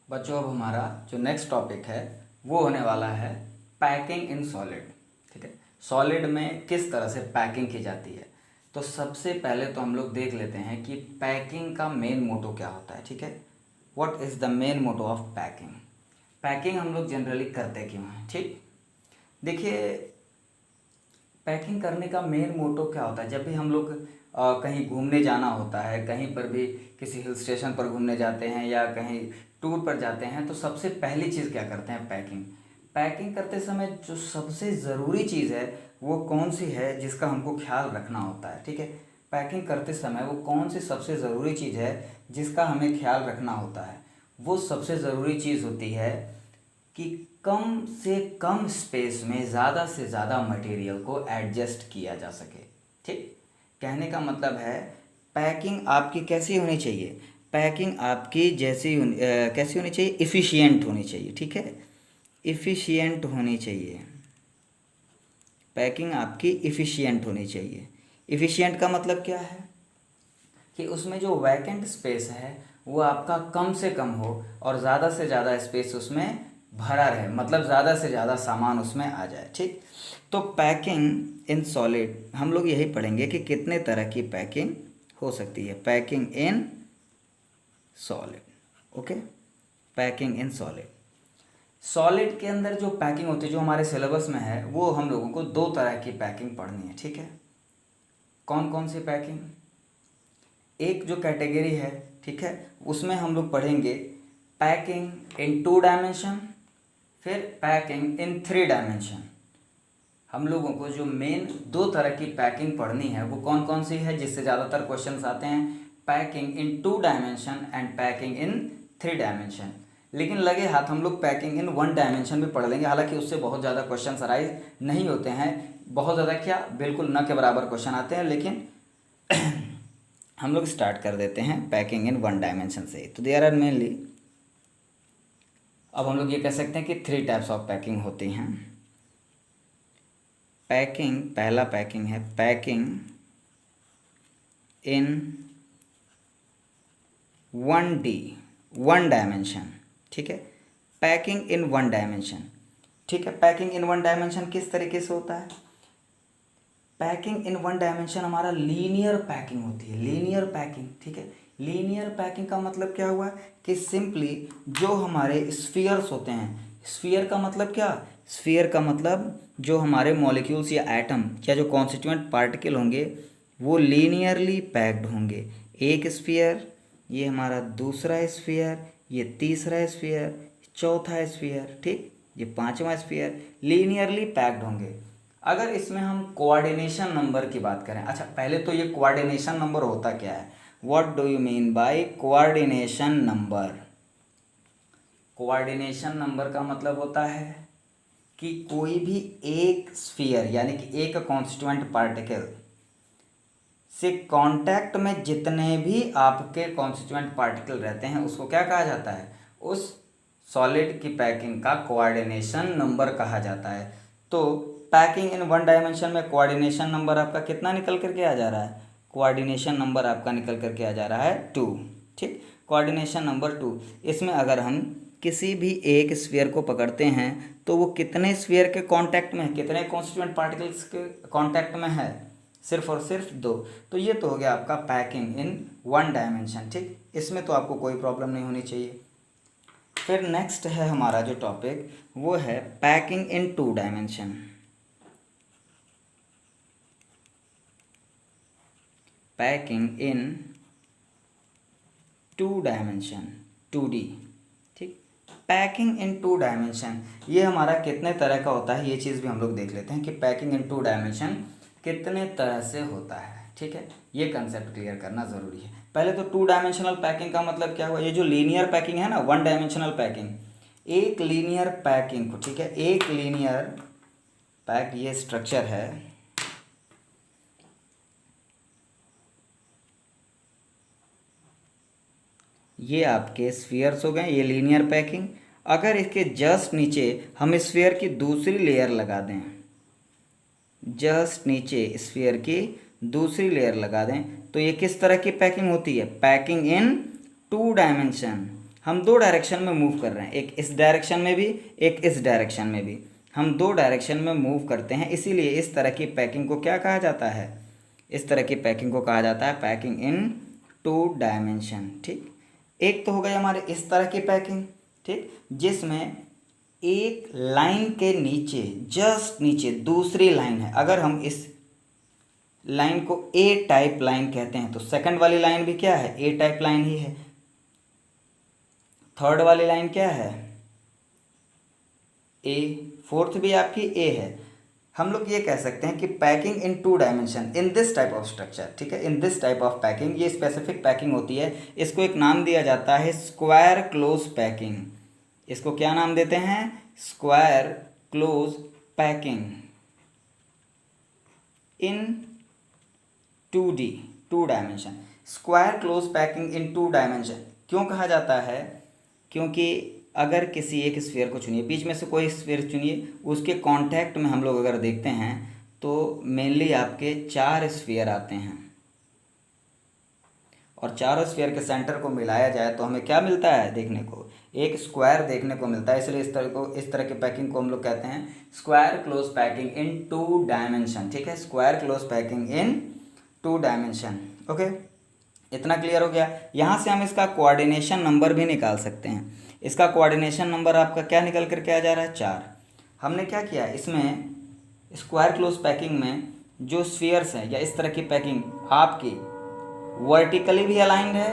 बच्चों अब हमारा जो नेक्स्ट टॉपिक है वो होने वाला है पैकिंग इन सॉलिड। ठीक है, सॉलिड में किस तरह से पैकिंग की जाती है। तो सबसे पहले तो हम लोग देख लेते हैं कि पैकिंग का मेन मोटो क्या होता है। ठीक है, what is the main motto of packing. Packing हम लोग जनरली करते क्यों हैं। ठीक, देखिए पैकिंग करने का मेन मोटो क्या होता है। जब भी हम लोग कहीं घूमने जाना होता है, कहीं पर भी किसी हिल स्टेशन पर घूमने जाते हैं या कहीं टूर पर जाते हैं, तो सबसे पहली चीज़ क्या करते हैं, पैकिंग। पैकिंग करते समय जो सबसे ज़रूरी चीज़ है वो कौन सी है जिसका हमको ख्याल रखना होता है। ठीक है, पैकिंग करते समय वो कौन सी सबसे ज़रूरी चीज़ है जिसका हमें ख्याल रखना होता है। वो सबसे ज़रूरी चीज़ होती है कि कम से कम स्पेस में ज़्यादा से ज़्यादा मटेरियल को एडजस्ट किया जा सके। ठीक, कहने का मतलब है पैकिंग आपकी कैसी होनी चाहिए, पैकिंग आपकी कैसी होनी चाहिए, इफ़िशियंट होनी चाहिए। ठीक है, इफ़िशियंट होनी चाहिए, पैकिंग आपकी इफ़िशियंट होनी चाहिए। इफ़िशियंट का मतलब क्या है कि उसमें जो वैकेंट स्पेस है वो आपका कम से कम हो और ज़्यादा से ज़्यादा स्पेस उसमें भरा रहे, मतलब ज़्यादा से ज़्यादा सामान उसमें आ जाए। ठीक, तो पैकिंग इन सॉलिड हम लोग यही पढ़ेंगे कि कितने तरह की पैकिंग हो सकती है। Packing in solid, okay, packing in solid. Solid के अंदर जो पैकिंग होती है जो हमारे सिलेबस में है वो हम लोगों को दो तरह की पैकिंग पढ़नी है। ठीक है, कौन कौन सी पैकिंग। एक जो कैटेगरी है, ठीक है, उसमें हम लोग पढ़ेंगे पैकिंग इन 2 डायमेंशन, फिर पैकिंग इन 3 डायमेंशन। हम लोगों को जो मेन दो तरह की पैकिंग पढ़नी है वो कौन कौन सी है जिससे ज़्यादातर क्वेश्चंस आते हैं, packing in 2 dimension and packing in 3 dimension. लेकिन लगे हाथ हम लोग पैकिंग इन 1 डायमेंशन भी पढ़ लेंगे, हालांकि उससे बहुत ज़्यादा क्वेश्चन अराइज नहीं होते हैं, बहुत ज़्यादा क्या बिल्कुल न के बराबर क्वेश्चन आते हैं। लेकिन हम लोग स्टार्ट कर देते हैं पैकिंग इन 1 डायमेंशन से। तो देयर आर मेनली, अब हम लोग ये कह सकते हैं कि 3 टाइप्स ऑफ पैकिंग होती हैं। पैकिंग, पहला पैकिंग है पैकिंग इन 1D, 1 डायमेंशन। ठीक है, पैकिंग इन 1 डायमेंशन। ठीक है, पैकिंग इन 1 डायमेंशन किस तरीके से होता है। पैकिंग इन 1 डायमेंशन हमारा लीनियर पैकिंग होती है, लीनियर पैकिंग। ठीक है, लीनियर पैकिंग का मतलब क्या हुआ कि सिंपली जो हमारे स्फीयर्स होते हैं, स्फीयर का मतलब क्या, स्फीयर का मतलब जो हमारे मॉलिक्यूल्स या एटम या जो कॉन्स्टिट्यूएंट पार्टिकल होंगे वो लीनियरली पैक्ड होंगे। एक स्फीयर, ये हमारा दूसरा स्फीयर, ये तीसरा स्फीयर, चौथा स्फीयर, ठीक, ये पांचवा स्फीयर लीनियरली पैक्ड होंगे। अगर इसमें हम कोऑर्डिनेशन नंबर की बात करें, अच्छा पहले तो ये कोऑर्डिनेशन नंबर होता क्या है, what do you mean by coordination number. Coordination number का मतलब होता है कि कोई भी एक स्फीयर यानी कि एक कॉन्स्टिट्यूएंट पार्टिकल से कांटेक्ट में जितने भी आपके कॉन्स्टिट्यूएंट पार्टिकल रहते हैं उसको क्या कहा जाता है, उस सॉलिड की पैकिंग का कोऑर्डिनेशन नंबर कहा जाता है। तो पैकिंग इन 1 डायमेंशन में कोऑर्डिनेशन नंबर आपका कितना निकल करके आ जा रहा है, कोऑर्डिनेशन नंबर आपका निकल करके आ जा रहा है 2। ठीक, कोऑर्डिनेशन नंबर 2। इसमें अगर हम किसी भी एक स्फीयर को पकड़ते हैं तो वो कितने स्फीयर के कांटेक्ट में है, कितने कॉन्स्टिट्यूएंट पार्टिकल्स के कांटेक्ट में है, सिर्फ और सिर्फ 2। तो ये तो हो गया आपका पैकिंग इन 1 डायमेंशन। ठीक, इसमें तो आपको कोई प्रॉब्लम नहीं होनी चाहिए। फिर नेक्स्ट है हमारा जो टॉपिक वो है packing in 2 dimension. Packing in 2 dimension, 2D। ठीक, पैकिंग इन 2 डायमेंशन ये हमारा कितने तरह का होता है, ये चीज़ भी हम लोग देख लेते हैं कि पैकिंग इन 2 डायमेंशन कितने तरह से होता है। ठीक है, ये कंसेप्ट क्लियर करना ज़रूरी है। पहले तो 2 डायमेंशनल पैकिंग का मतलब क्या हुआ, ये जो लीनियर पैकिंग है ना, 1 डायमेंशनल पैकिंग, एक लीनियर पैकिंग को, ठीक है, एक लीनियर पैक, ये स्ट्रक्चर है, ये आपके स्फीयर्स हो गए, ये लीनियर पैकिंग। अगर इसके जस्ट नीचे हम स्फीयर की दूसरी लेयर लगा दें, जस्ट नीचे स्फीयर की दूसरी लेयर लगा दें तो ये किस तरह की पैकिंग होती है, पैकिंग इन 2 डायमेंशन। हम दो डायरेक्शन में मूव कर रहे हैं, एक इस डायरेक्शन में भी, एक इस डायरेक्शन में भी, हम दो डायरेक्शन में मूव करते हैं, इसीलिए इस तरह की पैकिंग को क्या कहा जाता है, इस तरह की पैकिंग को कहा जाता है पैकिंग इन टू डायमेंशन। ठीक, एक तो हो गई हमारे इस तरह की पैकिंग, ठीक, जिसमें एक लाइन के नीचे, जस्ट नीचे दूसरी लाइन है। अगर हम इस लाइन को ए टाइप लाइन कहते हैं तो सेकंड वाली लाइन भी क्या है, ए टाइप लाइन ही है। थर्ड वाली लाइन क्या है, ए, फोर्थ भी आपकी ए है। हम लोग ये कह सकते हैं कि packing in two dimension in this type of structure, ठीक है, in this type of packing, ये स्पेसिफिक पैकिंग होती है। इसको एक नाम दिया जाता है स्क्वायर क्लोज पैकिंग। इसको क्या नाम देते हैं, square close packing in 2D, two dimension. Square close packing in two dimension क्यों कहा जाता है, क्योंकि अगर किसी एक स्फीयर को चुनिए, बीच में से कोई स्फीयर चुनिए, उसके कांटेक्ट में हम लोग अगर देखते हैं तो मेनली आपके 4 स्फीयर आते हैं, और चारों स्फीयर के सेंटर को मिलाया जाए तो हमें क्या मिलता है, देखने को एक स्क्वायर देखने को मिलता है। इसलिए इस तरह की पैकिंग को हम लोग कहते हैं square close packing in two dimension. ठीक है, square close packing in two dimension. Okay, इतना क्लियर हो गया। यहाँ से हम इसका कोऑर्डिनेशन नंबर भी निकाल सकते हैं। इसका कोऑर्डिनेशन नंबर आपका क्या निकल करके आ जा रहा है, 4। हमने क्या किया, इसमें स्क्वायर क्लोज पैकिंग में जो स्फीयर्स हैं या इस तरह की पैकिंग आपकी वर्टिकली भी अलाइंड है,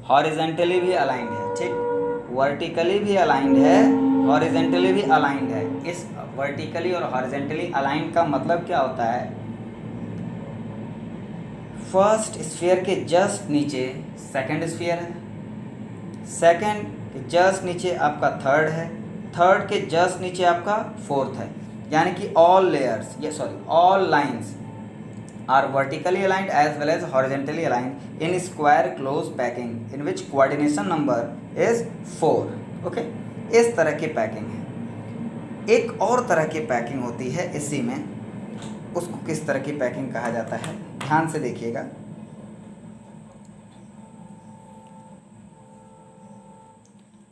हॉरिजेंटली भी अलाइंड है। ठीक, वर्टिकली भी अलाइंड है, हॉरिजेंटली भी अलाइंड है। इस वर्टिकली और हॉरिजेंटली अलाइंड का मतलब क्या होता है, फर्स्ट स्फीयर के जस्ट नीचे सेकंड स्फीयर है, सेकंड के जस्ट नीचे आपका थर्ड है, थर्ड के जस्ट नीचे आपका फोर्थ है। यानी कि ऑल लेयर्स, ये sorry all lines are vertically aligned as well as horizontally aligned in square close packing in which coordination number is 4. okay, इस तरह की पैकिंग है। एक और तरह की पैकिंग होती है इसी में, उसको किस तरह की पैकिंग कहा जाता है, ध्यान से देखिएगा।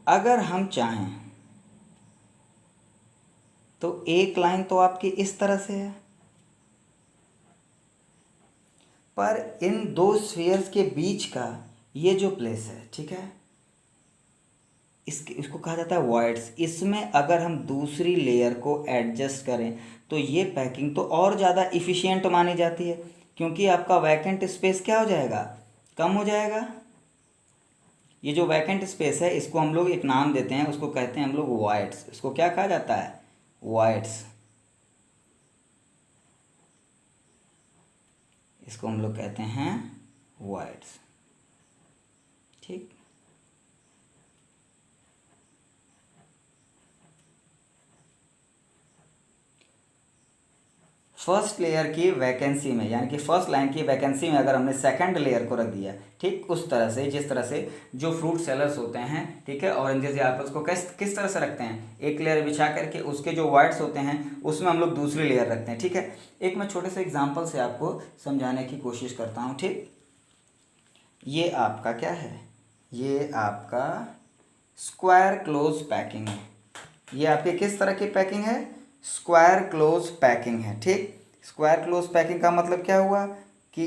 अगर हम चाहें तो एक लाइन तो आपकी इस तरह से है, पर इन दो स्फीयर्स के बीच का ये जो प्लेस है, ठीक है, इसको कहा जाता है वॉइड्स। इसमें अगर हम दूसरी लेयर को एडजस्ट करें तो ये पैकिंग तो और ज़्यादा इफ़िशियंट मानी जाती है, क्योंकि आपका वैकेंट स्पेस क्या हो जाएगा, कम हो जाएगा। ये जो वैकेंट स्पेस है इसको हम लोग एक नाम देते हैं, उसको कहते हैं हम लोग वॉइड्स। इसको क्या कहा जाता है, वॉइड्स। इसको हम लोग कहते हैं वॉइड्स। ठीक, फर्स्ट लेयर की वैकेंसी में, यानी कि फर्स्ट लाइन की वैकेंसी में अगर हमने सेकंड लेयर को रख दिया, ठीक उस तरह से जिस तरह से जो फ्रूट सेलर्स होते हैं, ठीक है, ऑरेंजेस या एप्पल्स को किस तरह से रखते हैं, एक लेयर बिछा करके उसके जो वाइड्स होते हैं उसमें हम लोग दूसरी लेयर रखते हैं। ठीक है, एक मैं छोटे से एग्जाम्पल से आपको समझाने की कोशिश करता हूँ। ठीक, ये आपका क्या है, ये आपका स्क्वायर क्लोज पैकिंग है। ये आपकी किस तरह की पैकिंग है, स्क्वायर क्लोज पैकिंग है। ठीक, स्क्वायर क्लोज पैकिंग का मतलब क्या हुआ कि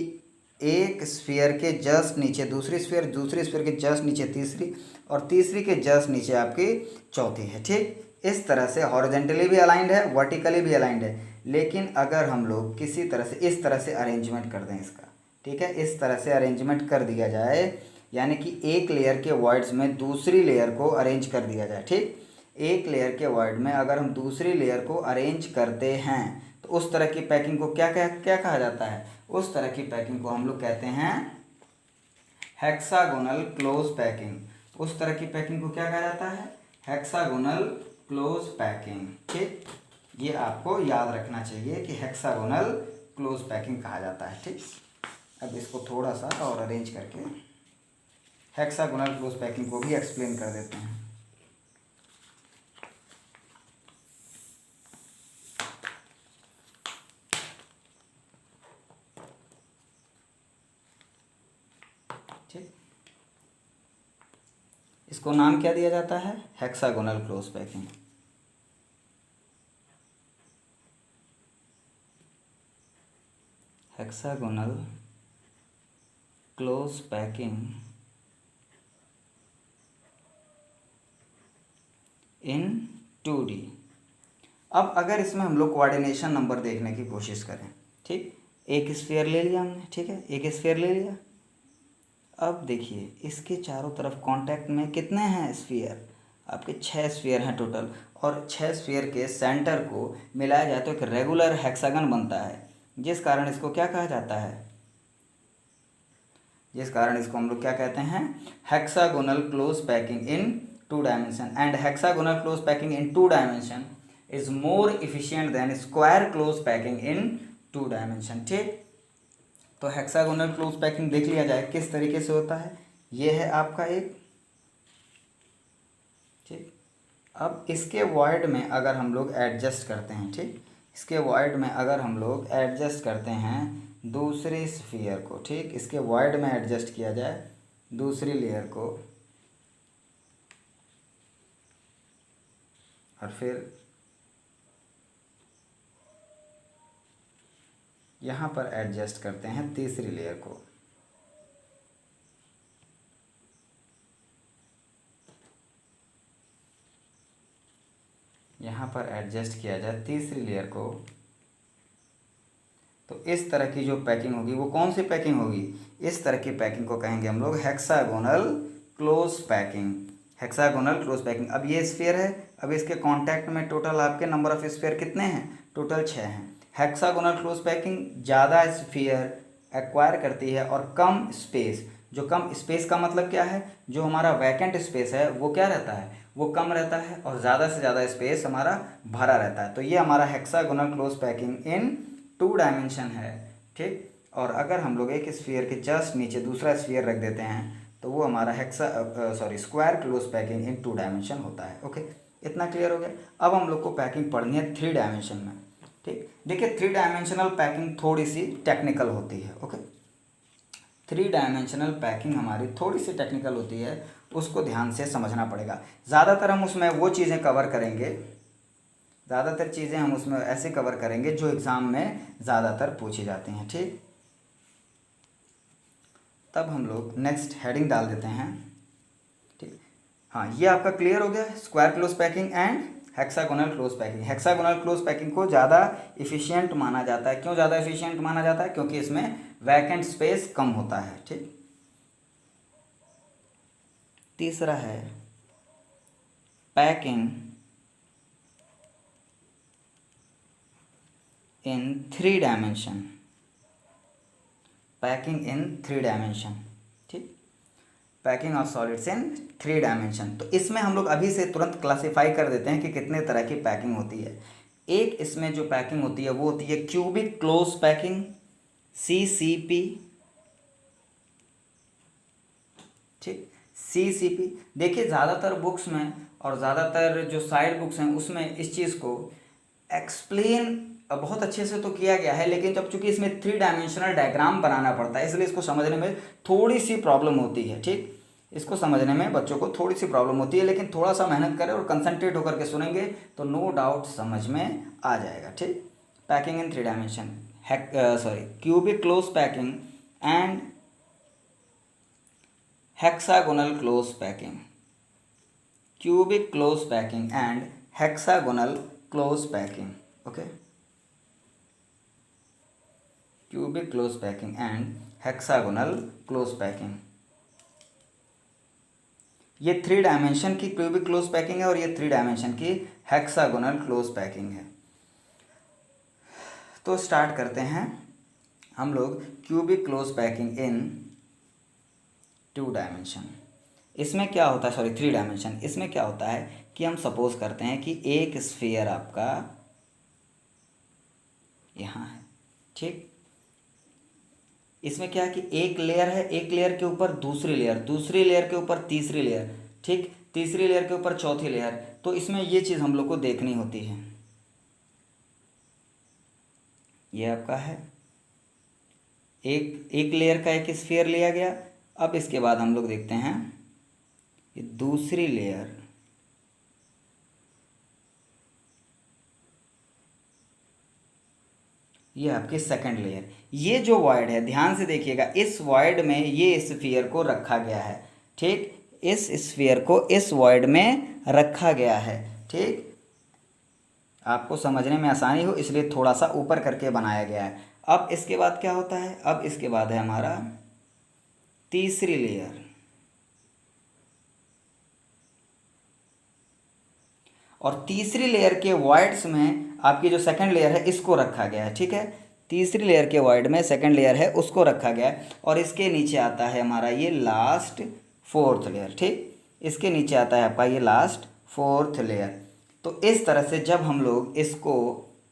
एक स्फीयर के जस्ट नीचे दूसरी स्फीयर, दूसरी स्फीयर के जस्ट नीचे तीसरी, और तीसरी के जस्ट नीचे आपकी चौथी है। ठीक, इस तरह से हॉरिजेंटली भी अलाइंड है, वर्टिकली भी अलाइंड है। लेकिन अगर हम लोग किसी तरह से इस तरह से अरेंजमेंट कर दें इसका, ठीक है, इस तरह से अरेंजमेंट कर दिया जाए, यानी कि एक लेयर के वॉइड्स में दूसरी लेयर को अरेंज कर दिया जाए। ठीक, एक लेयर के वर्ड में अगर हम दूसरी लेयर को अरेंज करते हैं तो उस तरह की पैकिंग को क्या कहा जाता है, उस तरह की पैकिंग को हम लोग कहते हैं हेक्सागोनल क्लोज पैकिंग। उस तरह की पैकिंग को क्या कहा जाता है, हेक्सागोनल क्लोज पैकिंग। ठीक, ये आपको याद रखना चाहिए कि हेक्सागोनल क्लोज पैकिंग कहा जाता है। ठीक, अब इसको थोड़ा सा और अरेंज करके हेक्सागोनल क्लोज पैकिंग को भी एक्सप्लेन कर देते हैं। इसको नाम क्या दिया जाता है? Hexagonal close packing. Hexagonal close packing in 2D। अब अगर इसमें हम लोग कोऑर्डिनेशन नंबर देखने की कोशिश करें, ठीक, एक स्फीयर ले लिया हमने, ठीक है, एक स्फीयर ले लिया। अब देखिए इसके चारों तरफ कांटेक्ट में कितने हैं स्फीयर? आपके 6 स्फीयर हैं टोटल, और 6 स्फीयर के सेंटर को मिलाया जाए तो एक रेगुलर हेक्सागन बनता है, जिस कारण इसको क्या कहा जाता है? जिस कारण इसको हम लोग क्या कहते हैं? Hexagonal close packing in 2 dimension. And hexagonal close packing in 2 dimension is more efficient than square close packing in 2 dimension. ठीक, तो हेक्सागोनल क्लोज पैकिंग देख लिया जाए किस तरीके से होता है। ये है आपका एक, ठीक, अब इसके वॉइड में अगर हम लोग एडजस्ट करते हैं, ठीक, इसके वॉइड में अगर हम लोग एडजस्ट करते हैं दूसरी स्फीयर को, ठीक, इसके वॉइड में एडजस्ट किया जाए दूसरी लेयर को, और फिर यहाँ पर एडजस्ट करते हैं तीसरी लेयर को, यहाँ पर एडजस्ट किया जाए तीसरी लेयर को, तो इस तरह की जो पैकिंग होगी वो कौन सी पैकिंग होगी? इस तरह की पैकिंग को कहेंगे हम लोग hexagonal close packing. Hexagonal close packing. अब ये स्फीयर है, अब इसके कांटेक्ट में टोटल आपके नंबर ऑफ स्फीयर कितने हैं? टोटल 6 हैं। हेक्सागोनल क्लोज पैकिंग ज़्यादा स्फीयर एक्वायर करती है और कम स्पेस। जो कम स्पेस का मतलब क्या है? जो हमारा वैकेंट स्पेस है वो क्या रहता है? वो कम रहता है, और ज़्यादा से ज़्यादा स्पेस हमारा भरा रहता है। तो ये हमारा hexagonal close packing in 2 dimension है, ठीक। और अगर हम लोग एक स्फीयर के जस्ट नीचे दूसरा स्फीयर रख देते हैं तो वो हमारा square close packing in 2 dimension होता है। ओके, इतना क्लियर हो गया। अब हम लोग को पैकिंग पढ़नी है 3 डायमेंशन में, ठीक। देखिए 3 डायमेंशनल पैकिंग थोड़ी सी टेक्निकल होती है। ओके, 3 डायमेंशनल पैकिंग हमारी थोड़ी सी टेक्निकल होती है, उसको ध्यान से समझना पड़ेगा। ज़्यादातर हम उसमें वो चीज़ें कवर करेंगे, ज़्यादातर चीज़ें हम उसमें ऐसे कवर करेंगे जो एग्ज़ाम में ज़्यादातर पूछी जाती हैं, ठीक। तब हम लोग नेक्स्ट हेडिंग डाल देते हैं, ठीक। हाँ, ये आपका क्लियर हो गया, square close packing and hexagonal close packing. Hexagonal close packing को ज़्यादा इफिशियंट माना जाता है। क्यों ज़्यादा इफिशियंट माना जाता है? क्योंकि इसमें वैकेंट स्पेस कम होता है, ठीक। तीसरा है packing in 3 dimension. Packing in 3 dimension, ठीक। Packing of solids in 3 dimension. तो इसमें हम लोग अभी से तुरंत क्लासिफाई कर देते हैं कि कितने तरह की पैकिंग होती है। एक इसमें जो पैकिंग होती है वो होती है क्यूबिक क्लोज पैकिंग, CCP, ठीक, CCP। देखिए ज़्यादातर बुक्स में और ज़्यादातर जो साइड बुक्स हैं उसमें इस चीज़ को एक्सप्लेन बहुत अच्छे से तो किया गया है, लेकिन जब चूंकि इसमें 3 डायमेंशनल डायग्राम बनाना पड़ता है इसलिए इसको समझने में थोड़ी सी प्रॉब्लम होती है, ठीक। इसको समझने में बच्चों को थोड़ी सी प्रॉब्लम होती है, लेकिन थोड़ा सा मेहनत करें और कंसंट्रेट होकर के सुनेंगे तो नो डाउट समझ में आ जाएगा, ठीक। Packing in 3 dimension, cubic close packing and hexagonal close packing. Cubic close packing and hexagonal close packing. Okay, cubic close packing and hexagonal close packing. ये 3 डायमेंशन की क्यूबिक क्लोज पैकिंग है और ये 3 dimension की हेक्सागोनल क्लोज पैकिंग है। तो start करते हैं हम लोग cubic close packing in 2 dimension. इसमें क्या होता है, 3 डायमेंशन। इसमें क्या होता है कि हम सपोज करते हैं कि एक स्फीयर आपका यहाँ है, ठीक। इसमें क्या है कि एक लेयर है, एक लेयर के ऊपर दूसरी लेयर, दूसरी लेयर के ऊपर तीसरी लेयर, ठीक, तीसरी लेयर के ऊपर चौथी लेयर। तो इसमें ये चीज़ हम लोग को देखनी होती है। ये आपका है एक लेयर का एक स्फीयर लिया गया। अब इसके बाद हम लोग देखते हैं ये दूसरी लेयर, ये आपकी सेकंड लेयर। ये जो वॉइड है, ध्यान से देखिएगा, इस वॉइड में ये स्फीयर को रखा गया है, ठीक, इस स्फीयर को इस वॉइड में रखा गया है, ठीक, आपको समझने में आसानी हो इसलिए थोड़ा सा ऊपर करके बनाया गया है। अब इसके बाद क्या होता है, अब इसके बाद है हमारा तीसरी लेयर, और तीसरी लेयर के वॉइड्स में आपकी जो सेकंड लेयर है इसको रखा गया है, ठीक है, तीसरी लेयर के वॉइड में सेकंड लेयर है उसको रखा गया है, और इसके नीचे आता है हमारा ये लास्ट फोर्थ लेयर, ठीक, इसके नीचे आता है आपका ये लास्ट फोर्थ लेयर। तो इस तरह से जब हम लोग इसको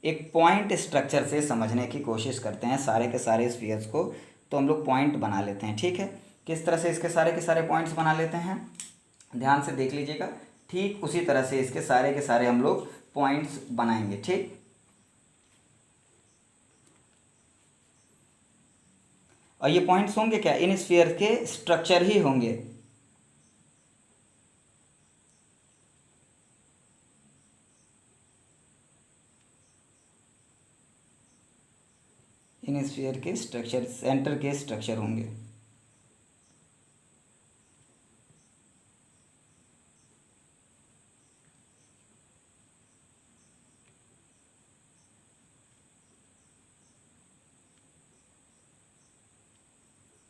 एक पॉइंट स्ट्रक्चर से समझने की कोशिश करते हैं सारे के सारे स्फीयर्स को, तो हम लोग पॉइंट बना लेते हैं, ठीक है। किस तरह से इसके सारे के सारे पॉइंट्स बना लेते हैं, ध्यान से देख लीजिएगा, ठीक उसी तरह से इसके सारे के सारे हम लोग पॉइंट्स बनाएंगे, ठीक। और ये पॉइंट्स होंगे क्या, इन स्फीयर के स्ट्रक्चर ही होंगे, इन स्फीयर के स्ट्रक्चर, सेंटर के स्ट्रक्चर होंगे।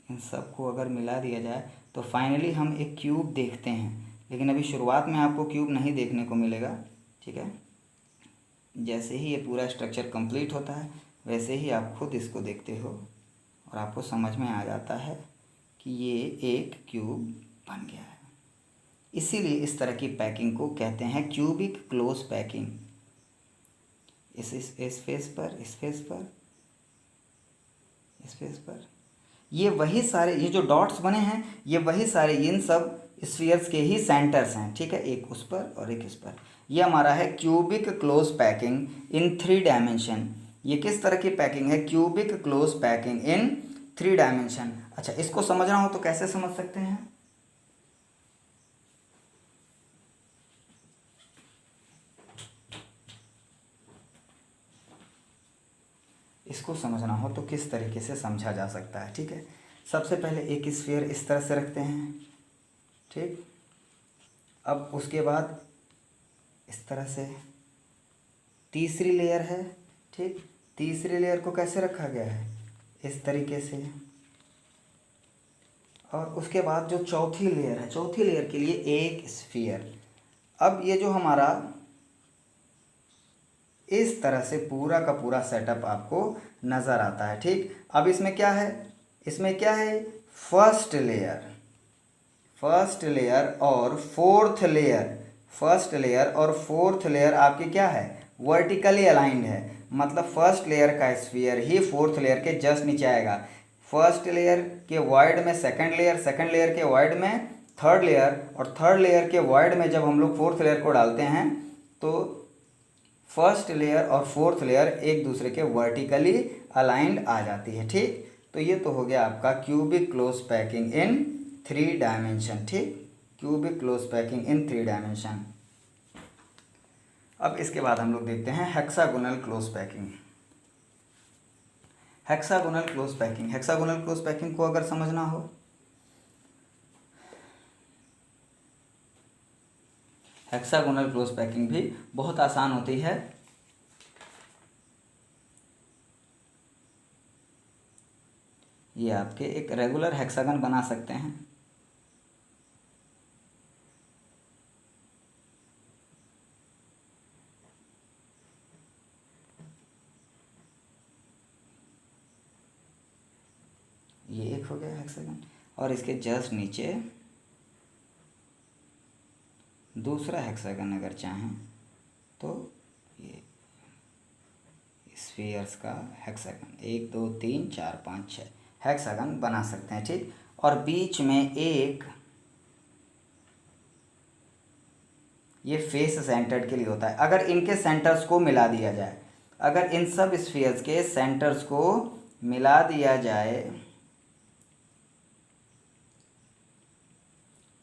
इन सबको अगर मिला दिया जाए तो फाइनली हम एक क्यूब देखते हैं, लेकिन अभी शुरुआत में आपको क्यूब नहीं देखने को मिलेगा, ठीक है। जैसे ही ये पूरा स्ट्रक्चर कंप्लीट होता है वैसे ही आप खुद इसको देखते हो और आपको समझ में आ जाता है कि ये एक क्यूब बन गया है। इसीलिए इस तरह की पैकिंग को कहते हैं क्यूबिक क्लोज पैकिंग। इस फेस पर, इस फेस पर, इस फेस पर, ये वही सारे, ये जो डॉट्स बने हैं ये वही सारे इन सब स्फीयर्स के ही सेंटर्स हैं, ठीक है, एक उस पर और एक इस पर। ये हमारा है cubic close packing in 3 dimension. ये किस तरह की पैकिंग है, cubic close packing in 3 dimension. अच्छा, इसको समझना हो तो कैसे समझ सकते हैं, इसको समझना हो तो किस तरीके से समझा जा सकता है, ठीक है। सबसे पहले एक स्फीयर इस तरह से रखते हैं, ठीक, अब उसके बाद इस तरह से तीसरी लेयर है, ठीक, तीसरी लेयर को कैसे रखा गया है, इस तरीके से, और उसके बाद जो चौथी लेयर है, चौथी लेयर के लिए एक स्फीयर। अब ये जो हमारा इस तरह से पूरा का पूरा सेटअप आपको नज़र आता है, ठीक। अब इसमें क्या है, इसमें क्या है, फर्स्ट लेयर, फर्स्ट लेयर और फोर्थ लेयर, फर्स्ट लेयर और फोर्थ लेयर आपकी क्या है, वर्टिकली अलाइंड है, मतलब फर्स्ट लेयर का स्फीयर ही फोर्थ लेयर के जस्ट नीचे आएगा। फर्स्ट लेयर के वाइड में सेकंड लेयर, सेकंड लेयर के वाइड में थर्ड लेयर, और थर्ड लेयर के वाइड में जब हम लोग फोर्थ लेयर को डालते हैं तो फर्स्ट लेयर और फोर्थ लेयर एक दूसरे के वर्टिकली अलाइंड आ जाती है, ठीक। तो ये तो हो गया आपका cubic close packing in 3 dimension, ठीक, cubic close packing in 3 dimension. अब इसके बाद हम लोग देखते हैं hexagonal close packing. Hexagonal close packing, hexagonal close packing को अगर समझना हो, हेक्सागोनल क्लोज पैकिंग भी बहुत आसान होती है। ये आपके एक रेगुलर हेक्सागन बना सकते हैं, ये एक हो गया हेक्सागन, और इसके जस्ट नीचे दूसरा हेक्सागन अगर चाहें तो ये स्फीयर्स का हेक्सागन 1 2 3 4 5 6 हेक्सागन बना सकते हैं, ठीक। और बीच में एक ये फेस सेंटर्ड के लिए होता है। अगर इनके सेंटर्स को मिला दिया जाए, अगर इन सब स्फीयर्स के सेंटर्स को मिला दिया जाए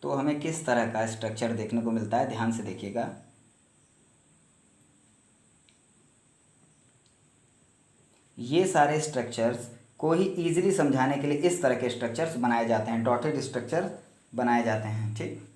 तो हमें किस तरह का स्ट्रक्चर देखने को मिलता है, ध्यान से देखिएगा। ये सारे स्ट्रक्चर्स को ही ईजिली समझाने के लिए इस तरह के स्ट्रक्चर्स बनाए जाते हैं, डॉटेड स्ट्रक्चर बनाए जाते हैं, ठीक।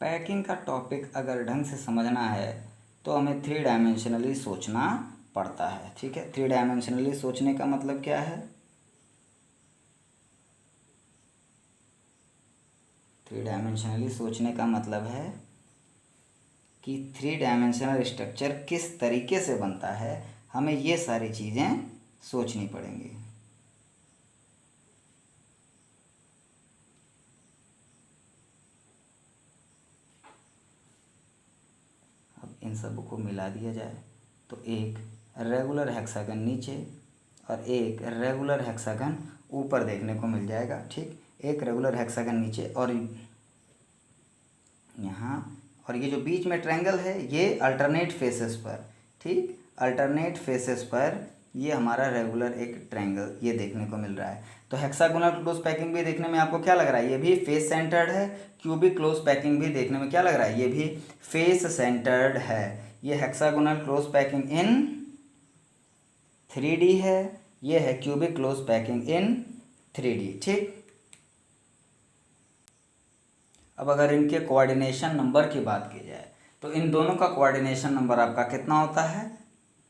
पैकिंग का टॉपिक अगर ढंग से समझना है तो हमें 3 डायमेंशनली सोचना पड़ता है, ठीक है। 3 डायमेंशनली सोचने का मतलब क्या है? 3 डायमेंशनली सोचने का मतलब है कि 3 डायमेंशनल स्ट्रक्चर किस तरीके से बनता है, हमें ये सारी चीज़ें सोचनी पड़ेंगी। इन सब को मिला दिया जाए तो एक रेगुलर हेक्सागन नीचे और एक रेगुलर हेक्सागन ऊपर देखने को मिल जाएगा, ठीक। एक रेगुलर हेक्सागन नीचे और यहाँ, और ये जो बीच में ट्रायंगल है ये अल्टरनेट फेसेस पर, ठीक, अल्टरनेट फेसेस पर ये हमारा रेगुलर एक ट्रायंगल ये देखने को मिल रहा है। तो हेक्सागोनल क्लोज पैकिंग भी देखने में आपको क्या लग रहा है? ये भी फेस सेंटर्ड है। क्यूबिक क्लोज पैकिंग भी देखने में क्या लग रहा है? ये भी फेस सेंटर्ड है। ये हेक्सागोनल क्लोज पैकिंग इन 3D है, ये है क्यूबिक क्लोज पैकिंग इन 3D, ठीक। अब अगर इनके कोऑर्डिनेशन नंबर की बात की जाए तो इन दोनों का कोऑर्डिनेशन नंबर आपका कितना होता है?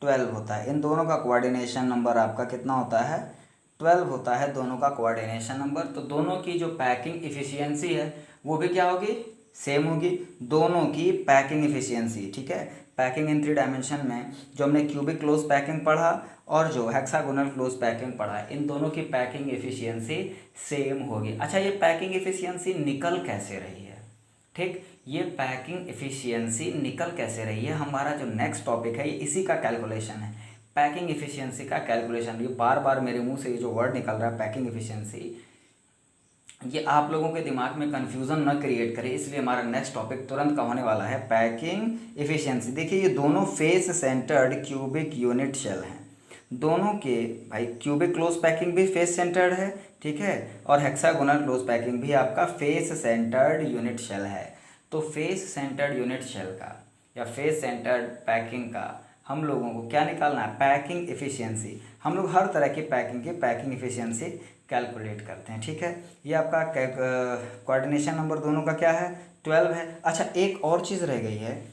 12 होता है। इन दोनों का कोऑर्डिनेशन नंबर आपका कितना होता है? 12 होता है दोनों का कोऑर्डिनेशन नंबर। तो दोनों की जो पैकिंग इफ़िशियंसी है वो भी क्या होगी? सेम होगी। दोनों की पैकिंग इफ़िशियंसी, ठीक है। पैकिंग इन 3 डायमेंशन में जो हमने क्यूबिक क्लोज पैकिंग पढ़ा और जो हेक्सागोनल क्लोज पैकिंग पढ़ा, इन दोनों की पैकिंग इफ़िशियंसी सेम होगी। अच्छा, ये पैकिंग इफ़िशियंसी निकल कैसे रही है? ठीक, ये पैकिंग इफ़िशियंसी निकल कैसे रही है, हमारा जो नेक्स्ट टॉपिक है ये इसी का कैलकुलेशन है। पैकिंग इफ़िशियंसी का कैलकुलेशन, ये बार बार मेरे मुंह से ये जो वर्ड निकल रहा है पैकिंग इफ़िशियंसी, ये आप लोगों के दिमाग में कन्फ्यूज़न न क्रिएट करे, इसलिए हमारा नेक्स्ट टॉपिक तुरंत का होने वाला है पैकिंग इफ़िशियंसी। देखिए ये दोनों face centred cubic unit cell हैं। दोनों के भाई क्यूबिक क्लोज पैकिंग भी फेस सेंटर्ड है, ठीक है, और हेक्सागोनल क्लोज पैकिंग भी आपका फेस सेंटर्ड यूनिट शेल है। तो फेस सेंटर्ड यूनिट शेल का या फेस सेंटर्ड पैकिंग का हम लोगों को क्या निकालना है? Packing efficiency. हम लोग हर तरह की पैकिंग की पैकिंग इफ़िशियंसी कैलकुलेट करते हैं, ठीक है। ये आपका कोऑर्डिनेशन नंबर दोनों का क्या है? 12 है। अच्छा, एक और चीज़ रह गई है,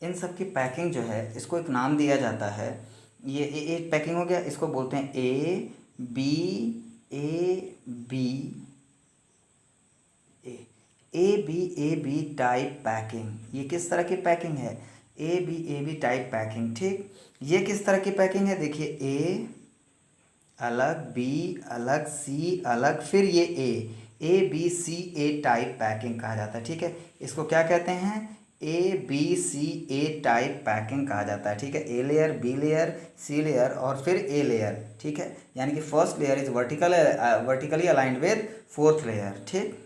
इन सब की पैकिंग जो है इसको एक नाम दिया जाता है। ये एक पैकिंग हो गया, इसको बोलते हैं ए बी टाइप पैकिंग। ये किस तरह की पैकिंग है? ए बी टाइप पैकिंग, ठीक। ये किस तरह की पैकिंग है? देखिए ए अलग, बी अलग, सी अलग, फिर ये A B C A type packing कहा जाता है, ठीक है। इसको क्या कहते हैं? A B C A type packing कहा जाता है, ठीक है। A layer, B layer, C layer और फिर ए लेयर, ठीक है। यानी कि first layer is vertically aligned with fourth layer, ठीक।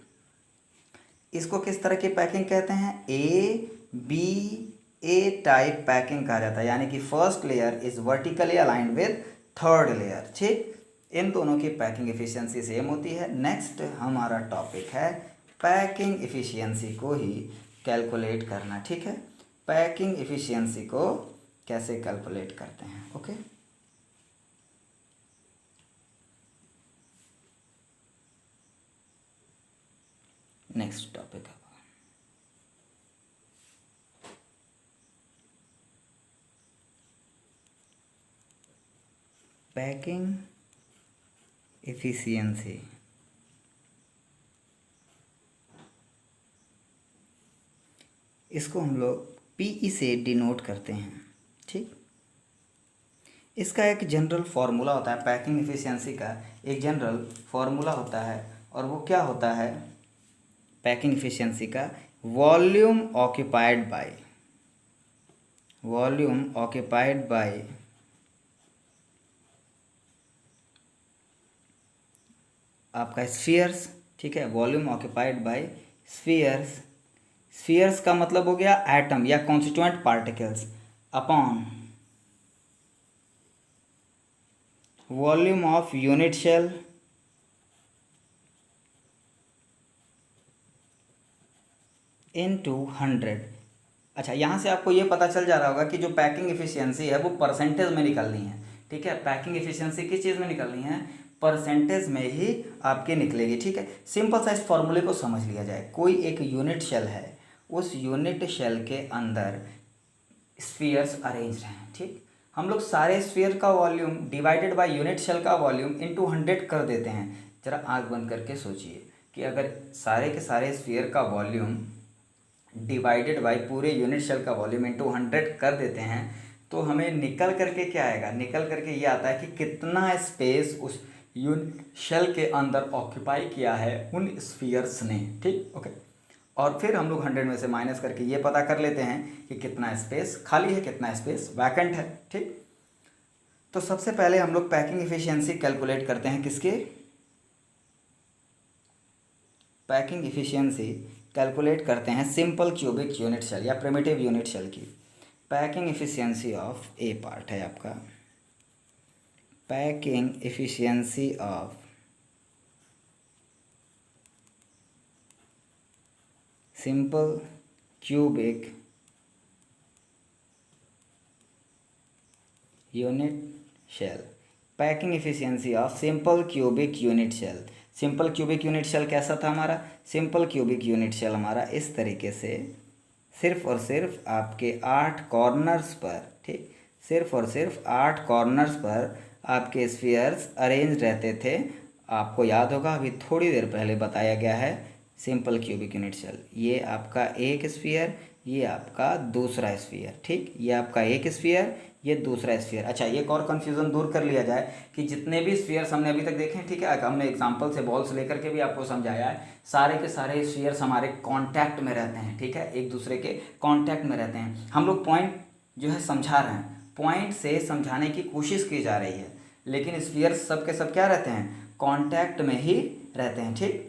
इसको किस तरह की पैकिंग कहते हैं? A B A type packing कहा जाता है, यानी कि first layer is vertically aligned with third layer, ठीक। इन दोनों की पैकिंग इफिशियंसी सेम होती है। नेक्स्ट हमारा टॉपिक है पैकिंग इफिशियंसी को ही कैलकुलेट करना, ठीक है। पैकिंग इफिशियंसी को कैसे कैलकुलेट करते हैं, ओके। नेक्स्ट टॉपिक है पैकिंग इफिशियंसी। इसको हम लोग पीई से डिनोट करते हैं, ठीक। इसका एक जनरल फार्मूला होता है, पैकिंग इफिशियंसी का एक जनरल फार्मूला होता है, और वो क्या होता है पैकिंग इफिशियंसी का? Volume occupied by, volume occupied by आपका स्फीयर्स, ठीक है, volume occupied by spheres. Spheres का मतलब हो गया एटम या constituent particles upon volume of unit cell into 100। अच्छा, यहाँ से आपको ये पता चल जा रहा होगा कि जो पैकिंग एफिशिएंसी है वो परसेंटेज में निकलनी है, ठीक है। पैकिंग एफिशिएंसी किस चीज़ में निकलनी है, परसेंटेज में ही आपकी निकलेगी, ठीक है। सिंपल सा इस फॉर्मूले को समझ लिया जाए। कोई एक यूनिट शेल है, उस यूनिट शेल के अंदर स्फीयर्स अरेंज हैं, ठीक। हम लोग सारे स्फीयर का volume divided by unit cell का वॉल्यूम इनटू 100 कर देते हैं। जरा आँख बंद करके सोचिए कि अगर सारे के सारे स्फीयर का वॉल्यूम डिवाइडेड बाय पूरे यूनिट शेल का वॉल्यूम इनटू 100 कर देते हैं तो हमें निकल करके क्या आएगा, निकल करके ये आता है कि कितना स्पेस उस यूनिट शेल के अंदर ऑक्यूपाई किया है उन स्फीयर्स ने, ठीक, ओके। और फिर हम लोग 100 में से माइनस करके ये पता कर लेते हैं कि कितना स्पेस खाली है, कितना स्पेस वैकेंट है, ठीक। तो सबसे पहले हम लोग पैकिंग एफिशिएंसी कैलकुलेट करते हैं, किसके, पैकिंग एफिशिएंसी कैलकुलेट करते हैं सिंपल क्यूबिक यूनिट शेल या प्रिमिटिव यूनिट शेल की। Packing efficiency of A part है आपका, packing efficiency of simple cubic unit cell. Packing efficiency of simple cubic unit cell. Simple cubic unit cell कैसा था हमारा, simple cubic unit shell हमारा इस तरीके से सिर्फ और सिर्फ आपके 8 कॉर्नर्स पर, ठीक, सिर्फ और सिर्फ 8 कॉर्नर्स पर आपके स्फीयर्स अरेंज रहते थे। आपको याद होगा अभी थोड़ी देर पहले बताया गया है सिंपल क्यूबिक यूनिट शेल। ये आपका एक स्फीयर, ये आपका दूसरा स्फीयर, ठीक, ये आपका एक स्फीयर, ये दूसरा स्फीयर। अच्छा, एक और कन्फ्यूज़न दूर कर लिया जाए कि जितने भी स्फीयर्स हमने अभी तक देखे हैं, ठीक है, हमने एग्जांपल से बॉल्स लेकर के भी आपको समझाया है, सारे के सारे स्फीयर्स हमारे कांटेक्ट में रहते हैं, ठीक है, एक दूसरे के कांटेक्ट में रहते हैं। हम लोग पॉइंट जो है समझा रहे हैं, पॉइंट से समझाने की कोशिश की जा रही है, लेकिन स्फीयर्स सब के सब क्या रहते हैं, कांटेक्ट में ही रहते हैं, ठीक।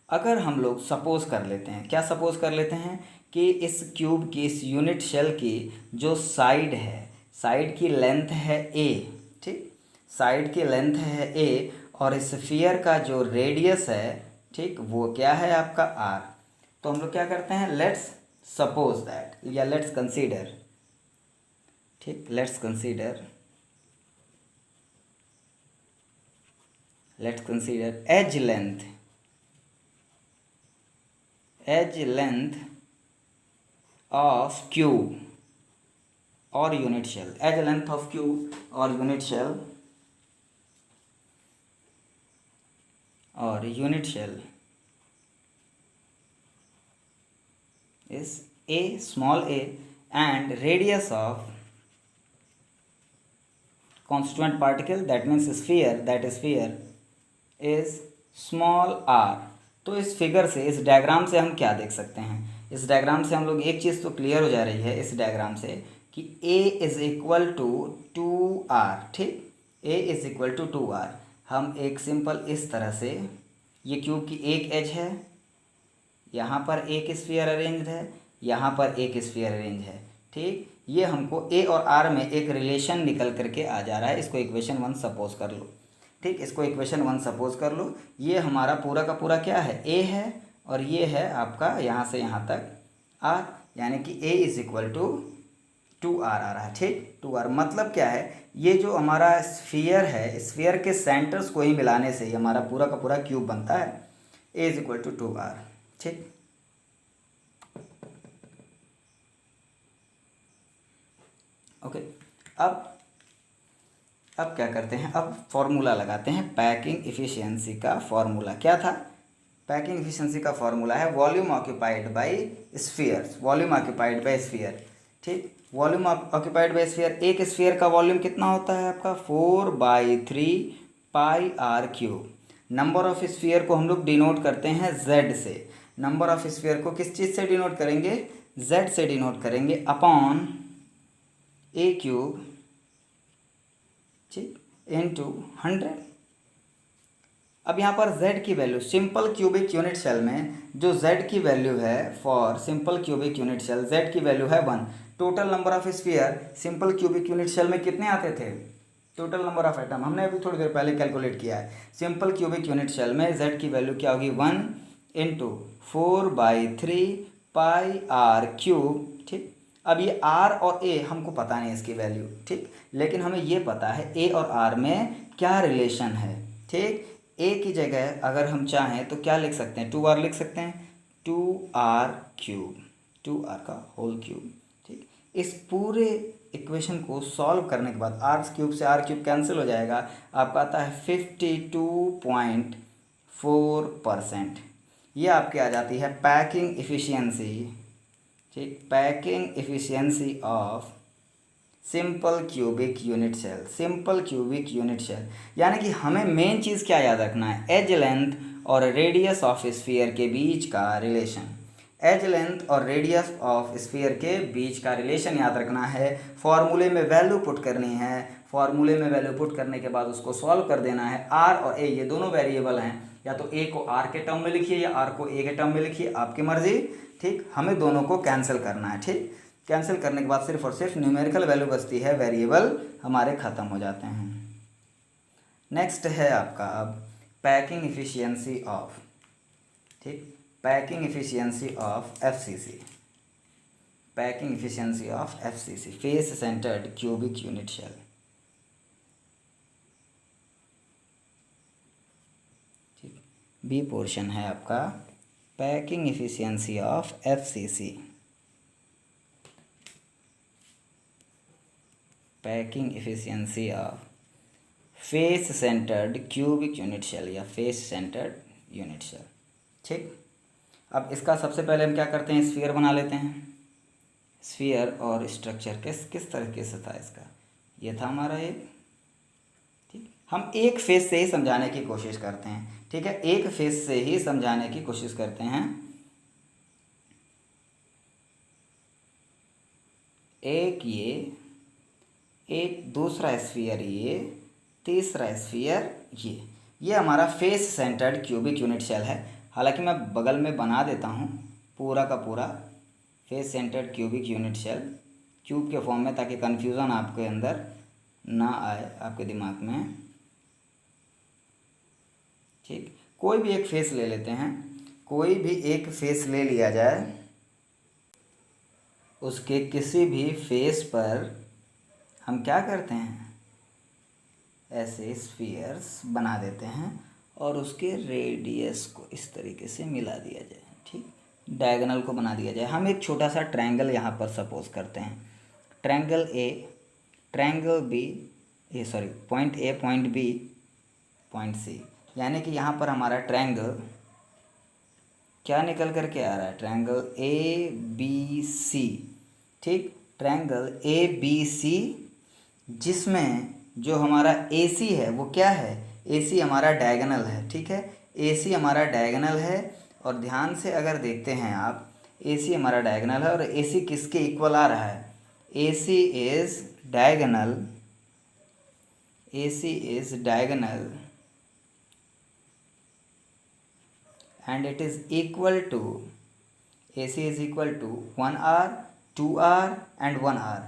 अगर हम लोग सपोज कर लेते हैं, क्या सपोज कर लेते हैं कि इस क्यूब की, इस यूनिट शेल की जो साइड है, साइड की लेंथ है ए, ठीक, साइड की लेंथ है ए, और इस स्फीयर का जो रेडियस है, ठीक, वो क्या है आपका आर। तो हम लोग क्या करते हैं, लेट्स सपोज दैट, या लेट्स कंसीडर, ठीक, let's consider edge length of cube और unit cell, edge length of cube और unit cell is a small a and radius of constituent particle, that means sphere, that sphere is small r। तो इस figure से, इस diagram से हम क्या देख सकते हैं, इस डायग्राम से हम लोग एक चीज़ तो क्लियर हो जा रही है इस डायग्राम से कि a is equal to 2r, ठीक, a is equal to 2r। हम एक सिंपल इस तरह से, ये क्यूब की एक एज है, यहाँ पर एक स्फीयर अरेंज है, यहाँ पर एक स्फीयर अरेंज है, ठीक। ये हमको ए और आर में एक रिलेशन निकल करके आ जा रहा है, इसको इक्वेशन 1 सपोज कर लो, ठीक, इसको इक्वेशन 1 सपोज कर लो। ये हमारा पूरा का पूरा क्या है, ए है, और ये है आपका यहाँ से यहाँ तक आर, यानी कि ए इज इक्वल टू 2r आ रहा है, ठीक। 2r मतलब क्या है, ये जो हमारा स्फीयर है, स्फीयर के सेंटर्स को ही मिलाने से ही हमारा पूरा का पूरा क्यूब बनता है। ए इज इक्वल टू 2r, ठीक। ओके, अब क्या करते हैं, अब फॉर्मूला लगाते हैं। पैकिंग इफिशियंसी का फॉर्मूला क्या था, पैकिंग इफिशियंसी का फॉर्मूला है volume occupied by spheres, volume occupied by sphere, ठीक। वॉल्यूम ऑक्यूपाइड बाय स्फीयर, एक स्फीयर का वॉल्यूम कितना होता है आपका 4/3 pi r cube. Number of sphere को हम लोग डिनोट करते हैं z से। नंबर ऑफ स्फीयर को किस चीज़ से डिनोट करेंगे, z से डिनोट करेंगे अपॉन a क्यूब, ठीक, इंटू 100। अब यहाँ पर z की value simple cubic unit cell में जो z की वैल्यू है for simple cubic unit cell, z की वैल्यू है 1। Total number of sphere simple cubic unit cell में कितने आते थे? टोटल नंबर ऑफ एटम हमने अभी थोड़ी देर पहले कैलकुलेट किया है। सिंपल क्यूबिक यूनिट सेल में z की वैल्यू क्या होगी? 1 इंटू 4/3 पाई आर क्यूब, ठीक। अब ये r और a हमको पता नहीं इसकी वैल्यू, ठीक, लेकिन हमें ये पता है a और r में क्या रिलेशन है, ठीक। a की जगह अगर हम चाहें तो क्या लिख सकते हैं? 2r लिख सकते हैं, 2r क्यूब, 2r का होल क्यूब, ठीक। इस पूरे इक्वेशन को सॉल्व करने के बाद आर क्यूब से आर क्यूब कैंसिल हो जाएगा, आपका आता है 52.4%। ये आपके आ जाती है पैकिंग इफ़िशियंसी, ठीक, packing efficiency of simple cubic unit cell, simple cubic unit cell. यानी कि हमें मेन चीज़ क्या याद रखना है? एज लेंथ और रेडियस ऑफ स्फीयर के बीच का रिलेशन, एज लेंथ और रेडियस ऑफ स्फीयर के बीच का रिलेशन याद रखना है। फॉर्मूले में वैल्यू पुट करनी है, फॉर्मूले में वैल्यू पुट करने के बाद उसको सॉल्व कर देना है। आर और ए ये दोनों वेरिएबल हैं, या तो ए को आर के टर्म में लिखिए या आर को ए के टर्म में लिखिए, आपकी मर्जी, ठीक। हमें दोनों को कैंसिल करना है, ठीक। कैंसिल करने के बाद सिर्फ और सिर्फ न्यूमेरिकल वैल्यू बचती है, वेरिएबल हमारे ख़त्म हो जाते हैं। नेक्स्ट है आपका अब पैकिंग इफ़िशियंसी ऑफ, ठीक, packing efficiency of FCC, packing efficiency of FCC, face centred cubic unit cell, ठीक। बी पोर्शन है आपका packing efficiency of FCC, packing efficiency of face centred cubic unit cell या face centred unit cell, ठीक। अब इसका सबसे पहले हम क्या करते हैं? स्फीयर बना लेते हैं। स्फीयर और स्ट्रक्चर किस तरीके से था इसका? ये था हमारा एक, ठीक। हम एक फेस से ही समझाने की कोशिश करते हैं, ठीक है, एक फेस से ही समझाने की कोशिश करते हैं। एक ये, एक दूसरा स्फीयर ये, तीसरा स्फीयर ये हमारा face centred cubic unit cell है। हालांकि मैं बगल में बना देता हूँ पूरा का पूरा face centred cubic unit cell cube के फॉर्म में, ताकि कन्फ्यूज़न आपके अंदर ना आए, आपके दिमाग में, ठीक। कोई भी एक फेस ले लेते हैं, कोई भी एक फेस ले लिया जाए, उसके किसी भी फेस पर हम क्या करते हैं? ऐसे स्फीयर्स बना देते हैं और उसके रेडियस को इस तरीके से मिला दिया जाए, ठीक, डायगोनल को बना दिया जाए। हम एक छोटा सा ट्रायंगल यहाँ पर सपोज करते हैं, ट्रायंगल ए, ट्रायंगल बी, ये sorry point A, point B, point C. यानी कि यहाँ पर हमारा ट्रायंगल क्या निकल कर के आ रहा है? ट्रायंगल ए बी सी, ठीक, ट्रायंगल ए बी सी, जिसमें जो हमारा ए सी है वो क्या है? ए सी हमारा डायगोनल है, ठीक है, ए सी हमारा डायगोनल है। और ध्यान से अगर देखते हैं आप, ए सी हमारा डायगोनल है और ए सी किसके इक्वल आ रहा है? A C is diagonal, A C is diagonal and it is equal to, AC is equal to 1R, 2R and 1R,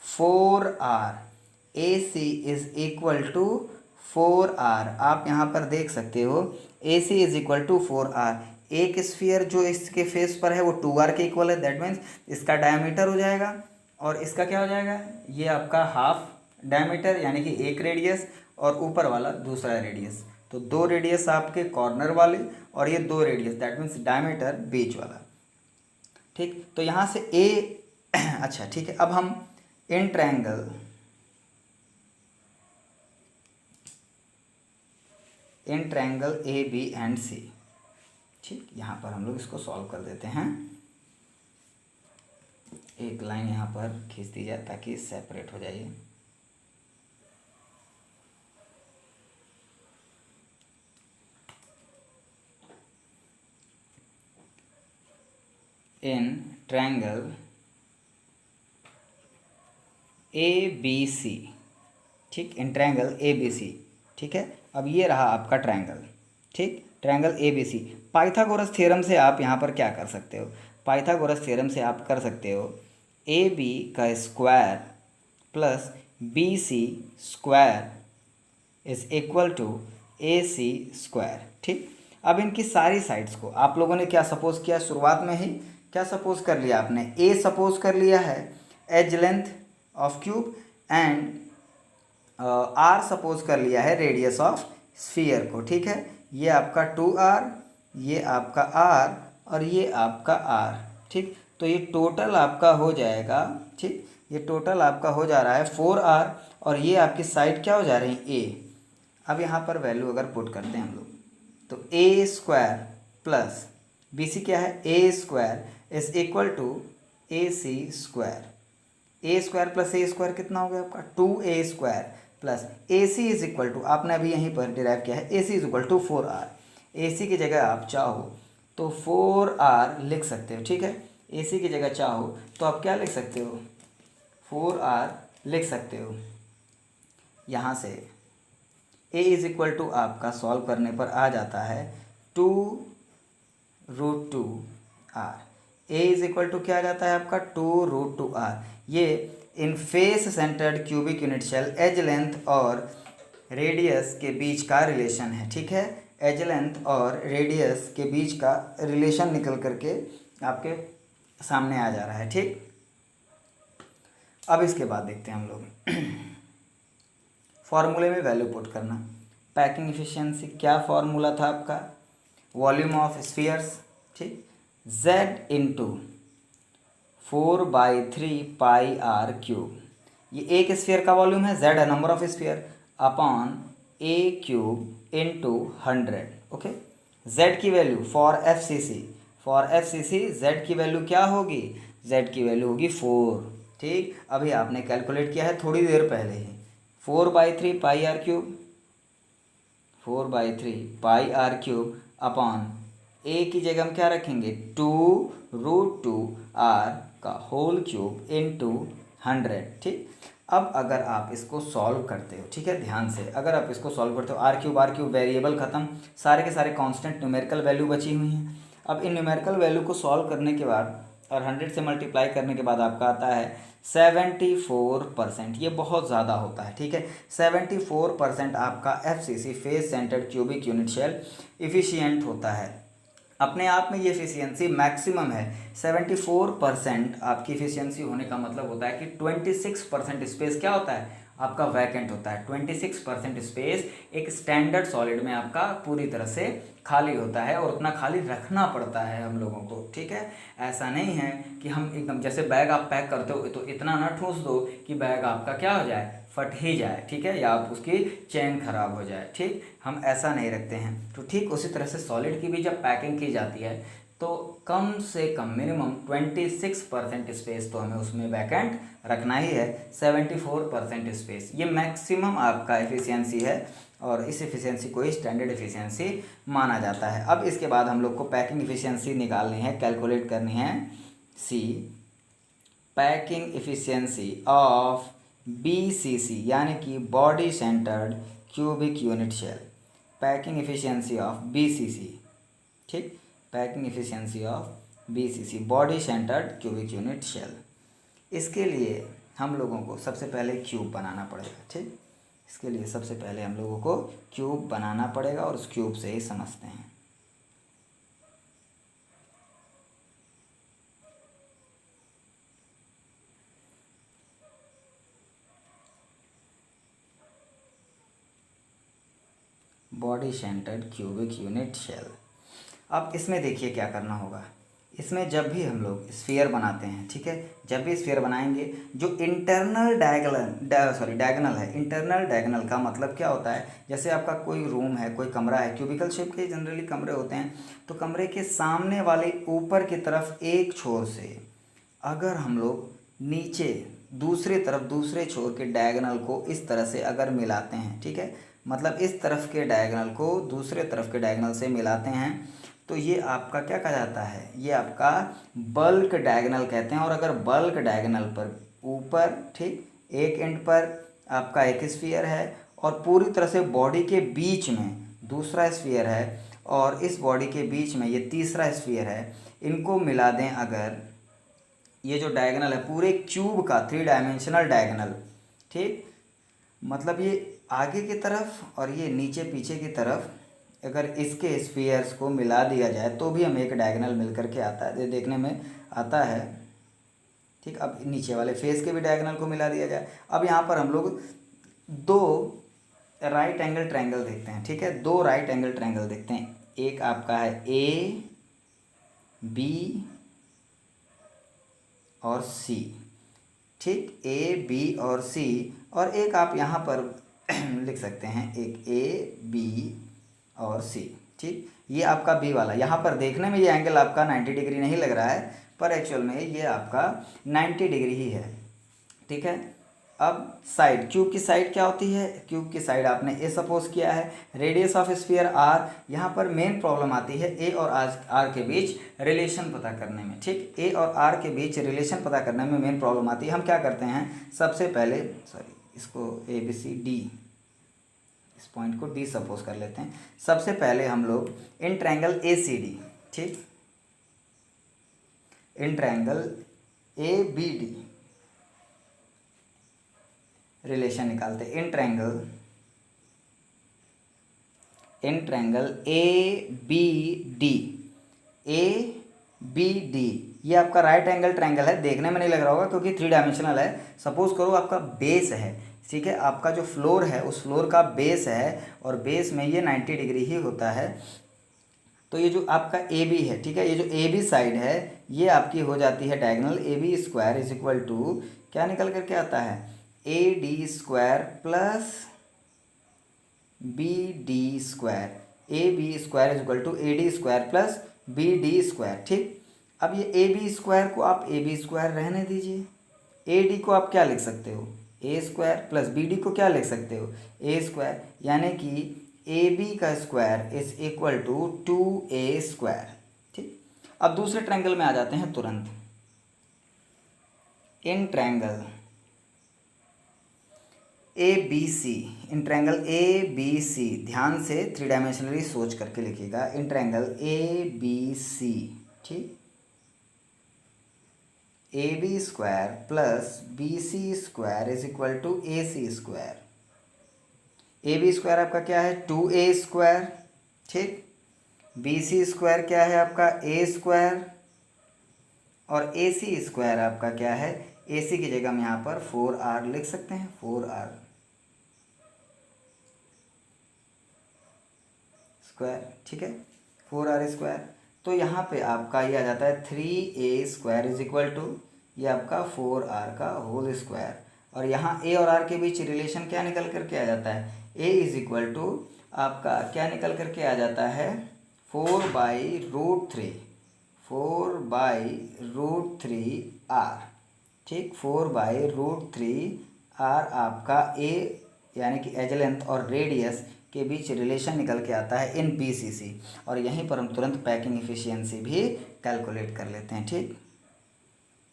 4R, AC is equal to 4R। आप यहाँ पर देख सकते हो AC is equal to 4R। एक sphere जो इसके face पर है वो 2R के इक्वल है, दैट मीन्स इसका डायमीटर हो जाएगा और इसका क्या हो जाएगा? ये आपका हाफ डायमीटर यानी कि एक रेडियस और ऊपर वाला दूसरा रेडियस, तो दो रेडियस आपके कॉर्नर वाले और ये दो रेडियस, दैट मीन्स डायमीटर बीच वाला, ठीक। तो यहाँ से ए अच्छा ठीक है, अब हम in triangle A B and C, ठीक, यहाँ पर हम लोग इसको सॉल्व कर देते हैं। एक लाइन यहाँ पर खींच दी जाए ताकि सेपरेट हो जाए। इन ट्रायंगल ए बी सी, ठीक, in triangle A B C, ठीक है। अब ये रहा आपका ट्रायंगल, ठीक, triangle A B C. Pythagoras theorem से आप यहाँ पर क्या कर सकते हो, पाइथागोरस थ्योरम से आप कर सकते हो ए बी का square plus B C square is equal to A C square, ठीक। अब इनकी सारी साइड्स को आप लोगों ने क्या सपोज किया, शुरुआत में ही क्या सपोज कर लिया आपने, ए सपोज कर लिया है edge length of cube and R suppose कर लिया है रेडियस ऑफ स्फीयर को, ठीक है। ये आपका 2r, ये आपका r और ये आपका r, ठीक। तो ये टोटल आपका हो जाएगा, ठीक, ये टोटल आपका हो जा रहा है 4r और ये आपकी साइड क्या हो जा रही है a। अब यहाँ पर वैल्यू अगर पुट करते हैं हम लोग तो a square plus B C क्या है, a square is equal to A C square. A square plus A square कितना हो गया आपका 2a square plus A C is equal to, आपने अभी यहीं पर डिराइव किया है, A C is equal to 4r। A C की जगह आप चाहो तो 4r लिख सकते हो, ठीक है। ए सी की जगह चाहो तो आप क्या लिख सकते हो, 4r लिख सकते हो। यहाँ से a इज इक्वल टू आपका सॉल्व करने पर आ जाता है 2√2r। a is equal to क्या आ जाता है आपका 2√2r। ये in face centred cubic unit cell edge length और रेडियस के बीच का रिलेशन है, ठीक है। एज लेंथ और रेडियस के बीच का रिलेशन निकल करके आपके सामने आ जा रहा है, ठीक। अब इसके बाद देखते हैं हम लोग फॉर्मूले में वैल्यू पुट करना। पैकिंग इफिशिएंसी क्या फॉर्मूला था आपका, वॉल्यूम ऑफ स्फीयर्स, ठीक, z into 4/3 pi r cube. ये एक स्फीयर का वॉल्यूम है, z है number of sphere, upon a cube into 100, okay. z की value for F C C z की वैल्यू क्या होगी, z की वैल्यू होगी 4, ठीक। अभी आपने कैलकुलेट किया है थोड़ी देर पहले ही, 4/3 pi r cube, 4/3 pi r cube upon a की जगह हम क्या रखेंगे 2√2r का होल क्यूब इंटू 100, ठीक। अब अगर आप इसको सॉल्व करते हो, ठीक है, ध्यान से अगर आप इसको सॉल्व करते हो, आर क्यूब वेरिएबल ख़त्म, सारे के सारे कांस्टेंट न्यूमेरिकल वैल्यू बची हुई हैं। अब इन न्यूमेरिकल वैल्यू को सॉल्व करने के बाद और 100 से मल्टीप्लाई करने के बाद आपका आता है 74%। ये बहुत ज़्यादा होता है, ठीक है। 74% आपका FCC face centred cubic unit cell efficient होता है। अपने आप में ये एफिशिएंसी मैक्सिमम है। 74% आपकी एफिशिएंसी होने का मतलब होता है कि 26% स्पेस क्या होता है आपका वैकेंट होता है। 26% स्पेस एक स्टैंडर्ड सॉलिड में आपका पूरी तरह से खाली होता है और उतना खाली रखना पड़ता है हम लोगों को, ठीक है। ऐसा नहीं है कि हम एकदम जैसे बैग आप पैक करते हो तो इतना ना ठूस दो कि बैग आपका क्या हो जाए, फट ही जाए, ठीक है, या आप उसकी चेन खराब हो जाए, ठीक। हम ऐसा नहीं रखते हैं। तो ठीक उसी तरह से सॉलिड की भी जब पैकिंग की जाती है तो कम से कम मिनिमम 26% स्पेस तो हमें उसमें वैकेंट रखना ही है। 74% स्पेस ये मैक्सिमम आपका एफिशिएंसी है और इस एफिशिएंसी को ही स्टैंडर्ड एफिशिएंसी माना जाता है। अब इसके बाद हम लोग को पैकिंग एफिशिएंसी निकालनी है, कैलकुलेट करनी है। See packing efficiency of BCC यानी कि body centred cubic unit cell, packing efficiency of BCC, ठीक, packing efficiency of BCC body centred cubic unit cell. इसके लिए हम लोगों को सबसे पहले क्यूब बनाना पड़ेगा, ठीक। इसके लिए सबसे पहले हम लोगों को क्यूब बनाना पड़ेगा और उस क्यूब से ही समझते हैं। Body centred cubic unit cell. अब इसमें देखिए क्या करना होगा। इसमें जब भी हम लोग स्फीयर बनाते हैं, ठीक है, जब भी स्फीयर बनाएंगे जो इंटरनल डायगोनल है। इंटरनल डायगोनल का मतलब क्या होता है, जैसे आपका कोई रूम है, कोई कमरा है, क्यूबिकल शेप के जनरली कमरे होते हैं, तो कमरे के सामने वाले ऊपर की तरफ एक छोर से अगर हम लोग नीचे दूसरी तरफ दूसरे छोर के डायगोनल को इस तरह से अगर मिलाते हैं, ठीक है, मतलब इस तरफ के डायगोनल को दूसरे तरफ के डायगोनल से मिलाते हैं तो तो ये आपका क्या कहा जाता है, ये आपका बल्क डायगोनल कहते हैं। और अगर बल्क डायगोनल पर ऊपर ठीक एक एंड पर आपका एक स्फीयर है और पूरी तरह से बॉडी के बीच में दूसरा स्फीयर है और इस बॉडी के बीच में ये तीसरा स्फीयर है, इनको मिला दें अगर, ये जो डायगोनल है पूरे क्यूब का 3 डायमेंशनल डायगोनल, ठीक, मतलब ये आगे की तरफ और ये नीचे पीछे की तरफ अगर इसके स्फीयर्स को मिला दिया जाए तो भी हमें एक डायगोनल मिल करके आता है, ये देखने में आता है, ठीक। अब नीचे वाले फेस के भी डायगोनल को मिला दिया जाए। अब यहाँ पर हम लोग 2 राइट एंगल ट्रायंगल देखते हैं, ठीक है, 2 राइट एंगल ट्रायंगल देखते हैं। एक आपका है ए बी और सी, ठीक, ए बी और सी, और एक आप यहाँ पर लिख सकते हैं एक ए बी और सी, ठीक। ये आपका बी वाला, यहाँ पर देखने में ये एंगल आपका 90 डिग्री नहीं लग रहा है पर एक्चुअल में ये आपका 90 डिग्री ही है, ठीक है। अब साइड, क्यूब की साइड क्या होती है, क्यूब की साइड आपने ए सपोज किया है, रेडियस ऑफ स्फीयर आर। यहाँ पर मेन प्रॉब्लम आती है ए और आर के बीच रिलेशन पता करने में, ठीक। ए और आर के बीच रिलेशन पता करने में मेन प्रॉब्लम आती है। हम क्या करते हैं, सबसे पहले इसको ए बी सी डी, इस पॉइंट को डी सपोज कर लेते हैं। सबसे पहले हम लोग इन ट्रायंगल ए सी डी, ठीक, in triangle A B D relation निकालते हैं। In triangle A B D, ये आपका राइट एंगल ट्रायंगल है, देखने में नहीं लग रहा होगा क्योंकि 3 डायमेंशनल है। सपोज करो आपका बेस है, ठीक है, आपका जो फ्लोर है उस फ्लोर का बेस है और बेस में ये 90 डिग्री ही होता है। तो ये जो आपका ए बी है, ठीक है, ये जो ए बी साइड है ये आपकी हो जाती है diagonal A B square is equal to क्या निकल करके आता है, A D square plus B D square, A B square is equal to A D square plus B D square, ठीक। अब ये ए बी स्क्वायर को आप ए बी स्क्वायर रहने दीजिए, ए डी को आप क्या लिख सकते हो, A square, plus B D को क्या लिख सकते हो, ए स्क्वायर, यानी कि ए बी का square is equal to 2a square, ठीक। अब दूसरे ट्रायंगल में आ जाते हैं तुरंत। In triangle A B C, in triangle A B C, ध्यान से 3 डायमेंशनली सोच करके लिखिएगा। इन ट्रायंगल ए बी सी, ठीक, A B square plus B C square is equal to A C square. A B square आपका क्या है 2a square, ठीक, बी सी स्क्वायर क्या है आपका ए स्क्वायर, और ए सी स्क्वायर आपका क्या है, ए सी की जगह हम यहाँ पर 4r लिख सकते हैं, 4r स्क्वायर, ठीक है, 4r स्क्वायर। तो यहाँ पे आपका ये आ जाता है 3a square is equal to ये आपका 4r का होल स्क्वायर, और यहाँ a और r के बीच रिलेशन क्या निकल करके आ जाता है, a इज इक्वल टू आपका क्या निकल करके आ जाता है 4/√3, 4/√3r, ठीक, 4/√3r आपका a यानी कि एज लेंथ और रेडियस के बीच रिलेशन निकल के आता है इन BCC। और यहीं पर हम तुरंत पैकिंग इफिशियंसी भी कैलकुलेट कर लेते हैं, ठीक।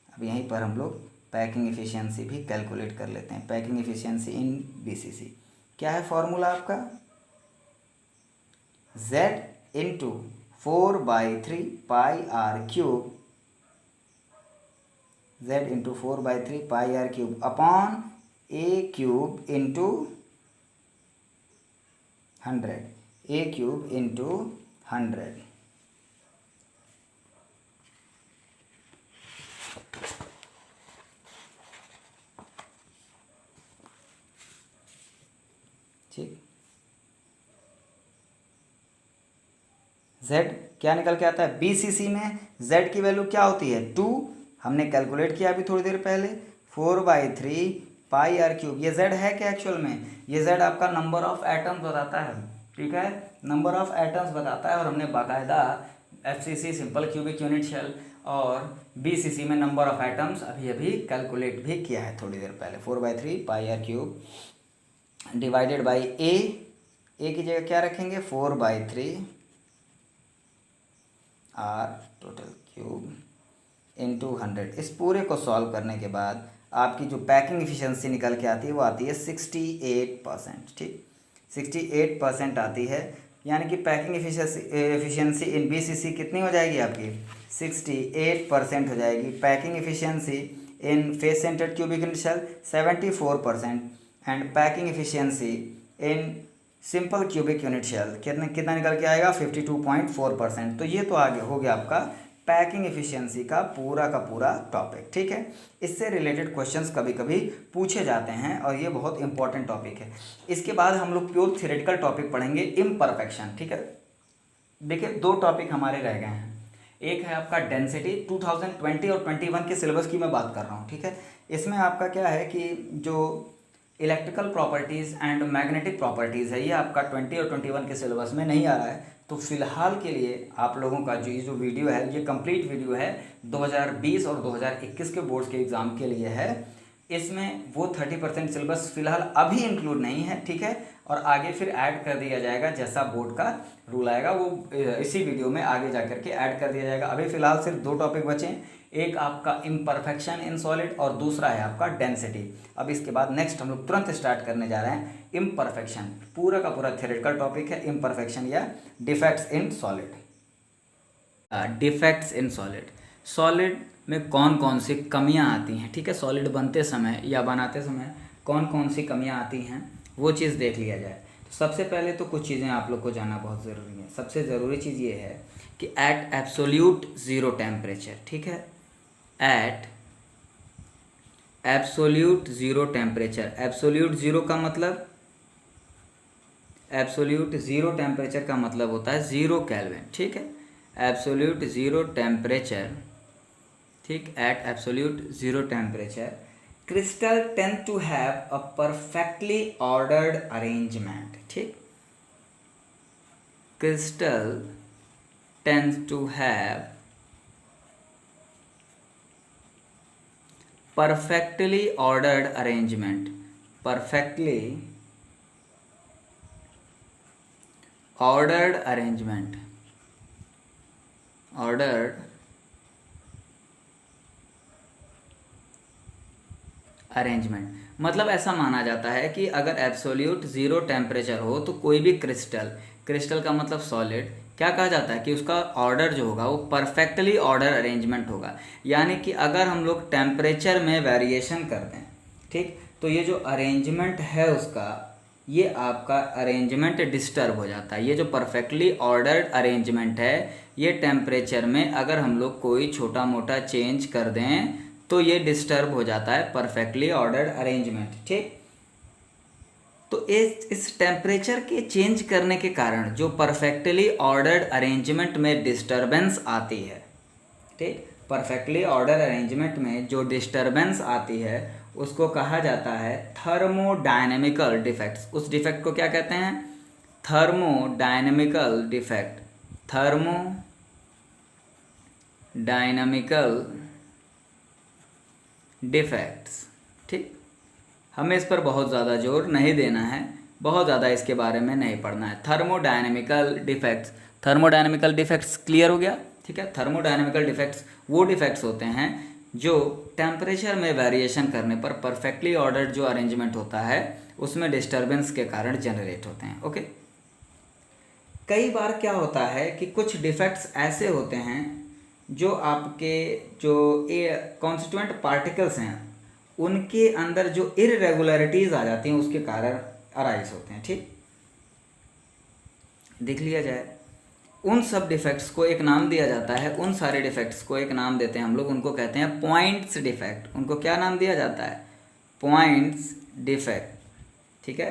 अब यहीं पर हम लोग पैकिंग इफिशियंसी भी कैलकुलेट कर लेते हैं। पैकिंग इफिशियंसी इन BCC क्या है फॉर्मूला आपका, Z into 4/3 pi r cube, Z into 4/3 pi r cube upon A cube into 100, A cube into 100, ठीक। Z क्या निकल के आता है BCC में, Z की वैल्यू क्या होती है 2, हमने कैलकुलेट किया अभी थोड़ी देर पहले, 4/3 पाई आर क्यूब। ये Z है क्या एक्चुअल में, ये Z आपका नंबर ऑफ एटम्स बताता है, ठीक है, नंबर ऑफ एटम्स बताता है। और हमने बाकायदा FCC simple cubic unit cell और BCC में नंबर ऑफ एटम्स अभी अभी कैलकुलेट भी किया है थोड़ी देर पहले। 4/3 pi r cube divided by ए की जगह क्या रखेंगे 4/3 आर टोटल क्यूब इंटू 100। इस पूरे को सॉल्व करने के बाद आपकी जो पैकिंग एफिशिएंसी निकल के आती है वो आती है 68%। ठीक, 68% आती है, यानी कि पैकिंग एफिशिएंसी इन BCC कितनी हो जाएगी आपकी 68% हो जाएगी। Packing efficiency in face centred cubic cell 74% and packing efficiency in simple cubic unit cell कितना निकल के आएगा 52.4%। तो ये तो आगे हो गया आपका पैकिंग एफिशिएंसी का पूरा टॉपिक। ठीक है, इससे रिलेटेड क्वेश्चंस कभी कभी पूछे जाते हैं और ये बहुत इंपॉर्टेंट टॉपिक है। इसके बाद हम लोग प्योर थ्योरेटिकल टॉपिक पढ़ेंगे, इम्परफेक्शन। ठीक है, देखिए 2 टॉपिक हमारे रह गए हैं। एक है आपका डेंसिटी, 2020 और 21 के सिलेबस की मैं बात कर रहा हूँ। ठीक है, इसमें आपका क्या है कि जो electrical properties and magnetic properties है ये आपका 20 और 21 के सिलेबस में नहीं आ रहा है। तो फिलहाल के लिए आप लोगों का जो वीडियो है ये कंप्लीट वीडियो है 2020 और 2021 के बोर्ड्स के एग्ज़ाम के लिए है। इसमें वो 30% सिलेबस फिलहाल अभी इंक्लूड नहीं है। ठीक है, और आगे फिर ऐड कर दिया जाएगा, जैसा बोर्ड का रूल आएगा वो इसी वीडियो में आगे जा करके ऐड कर दिया जाएगा। अभी फिलहाल सिर्फ 2 टॉपिक बचे हैं, एक आपका इम्परफेक्शन इन सॉलिड और दूसरा है आपका डेंसिटी। अब इसके बाद नेक्स्ट हम लोग तुरंत स्टार्ट करने जा रहे हैं इम्परफेक्शन। पूरा का पूरा थ्योरेटिकल टॉपिक है इम्परफेक्शन या defects in solid. Defects in solid, solid में कौन कौन सी कमियां आती हैं। ठीक है, सॉलिड बनते समय या बनाते समय कौन कौन सी कमियां आती हैं वो चीज़ देख लिया जाए। तो सबसे पहले तो कुछ चीज़ें आप लोग को जानना बहुत ज़रूरी है। सबसे ज़रूरी चीज़ ये है कि एट एब्सोल्यूट ज़ीरो टेम्परेचर, ठीक है, at absolute zero temperature, absolute zero का मतलब, एब्सोल्यूट ज़ीरो टेम्परेचर का मतलब होता है 0 केल्विन। ठीक है, एब्सोल्यूट ज़ीरो टेम्परेचर, ठीक, at absolute zero temperature crystal tend to have a perfectly ordered arrangement. ठीक, crystal tends to have perfectly ordered arrangement, perfectly ordered arrangement, ordered arrangement. मतलब ऐसा माना जाता है कि अगर एब्सोल्यूट ज़ीरो टेम्परेचर हो तो कोई भी क्रिस्टल, क्रिस्टल का मतलब सॉलिड, क्या कहा जाता है कि उसका ऑर्डर जो होगा वो परफेक्टली ऑर्डर अरेंजमेंट होगा। यानी कि अगर हम लोग टेम्परेचर में वेरिएशन कर दें, ठीक, तो ये जो अरेंजमेंट है उसका, ये आपका अरेंजमेंट डिस्टर्ब हो जाता है। ये जो परफेक्टली ऑर्डर्ड अरेंजमेंट है ये टेम्परेचर में अगर हम लोग कोई छोटा मोटा चेंज कर दें तो ये डिस्टर्ब हो जाता है परफेक्टली ऑर्डर्ड अरेंजमेंट। ठीक, तो इस टेम्परेचर के चेंज करने के कारण जो परफेक्टली ऑर्डर्ड अरेंजमेंट में डिस्टर्बेंस आती है, ठीक, परफेक्टली ऑर्डर अरेंजमेंट में जो डिस्टर्बेंस आती है उसको कहा जाता है थर्मोडायनेमिकल डिफेक्ट्स। उस डिफेक्ट को क्या कहते हैं, थर्मोडायनेमिकल डिफेक्ट, थर्मोडायनेमिकल डिफेक्ट्स। ठीक, हमें इस पर बहुत ज़्यादा जोर नहीं देना है, बहुत ज़्यादा इसके बारे में नहीं पढ़ना है। Thermodynamical defects, thermodynamical defects clear हो गया। ठीक है, थर्मोडायनेमिकल डिफेक्ट्स वो डिफेक्ट्स होते हैं जो टेम्परेचर में वेरिएशन करने पर परफेक्टली ऑर्डर्ड जो अरेंजमेंट होता है उसमें डिस्टर्बेंस के कारण जनरेट होते हैं। ओके, कई बार क्या होता है कि कुछ डिफेक्ट्स ऐसे होते हैं जो आपके जो कॉन्स्टिट्यूएंट पार्टिकल्स हैं उनके अंदर जो इरेगुलरिटीज़ आ जाती हैं उसके कारण अराइज होते हैं। ठीक, देख लिया जाए, उन सब डिफेक्ट्स को एक नाम दिया जाता है, उन सारे डिफेक्ट्स को एक नाम देते हैं हम लोग, उनको कहते हैं पॉइंट्स डिफेक्ट। उनको क्या नाम दिया जाता है, पॉइंट्स डिफेक्ट। ठीक है,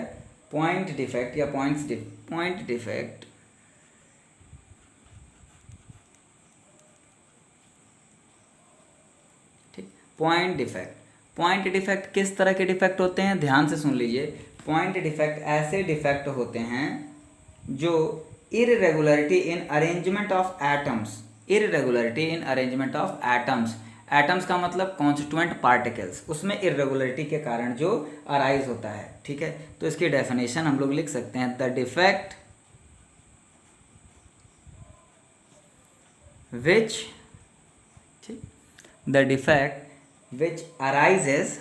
पॉइंट डिफेक्ट या पॉइंट डिफेक्ट ठीक, पॉइंट डिफेक्ट। पॉइंट डिफेक्ट किस तरह के डिफेक्ट होते हैं, ध्यान से सुन लीजिए। पॉइंट डिफेक्ट ऐसे डिफेक्ट होते हैं जो irregularity in arrangement of atoms, irregularity in arrangement of atoms, atoms का मतलब कॉन्स्टिट्यूएंट पार्टिकल्स, उसमें इरेगुलरिटी के कारण जो अराइज होता है। ठीक है, तो इसकी डेफिनेशन हम लोग लिख सकते हैं, the defect which the defect which arises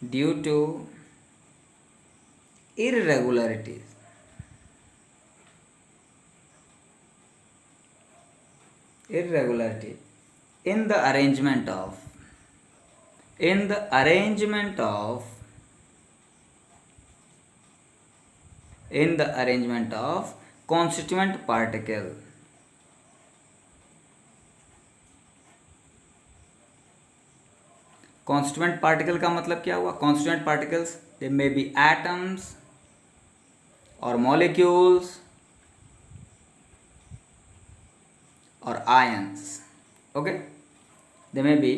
due to irregularities in the arrangement of constituent particle. Constituent particle का मतलब क्या हुआ? Constituent particles they may be atoms और मॉलिक्यूल्स और ions. Okay, they may be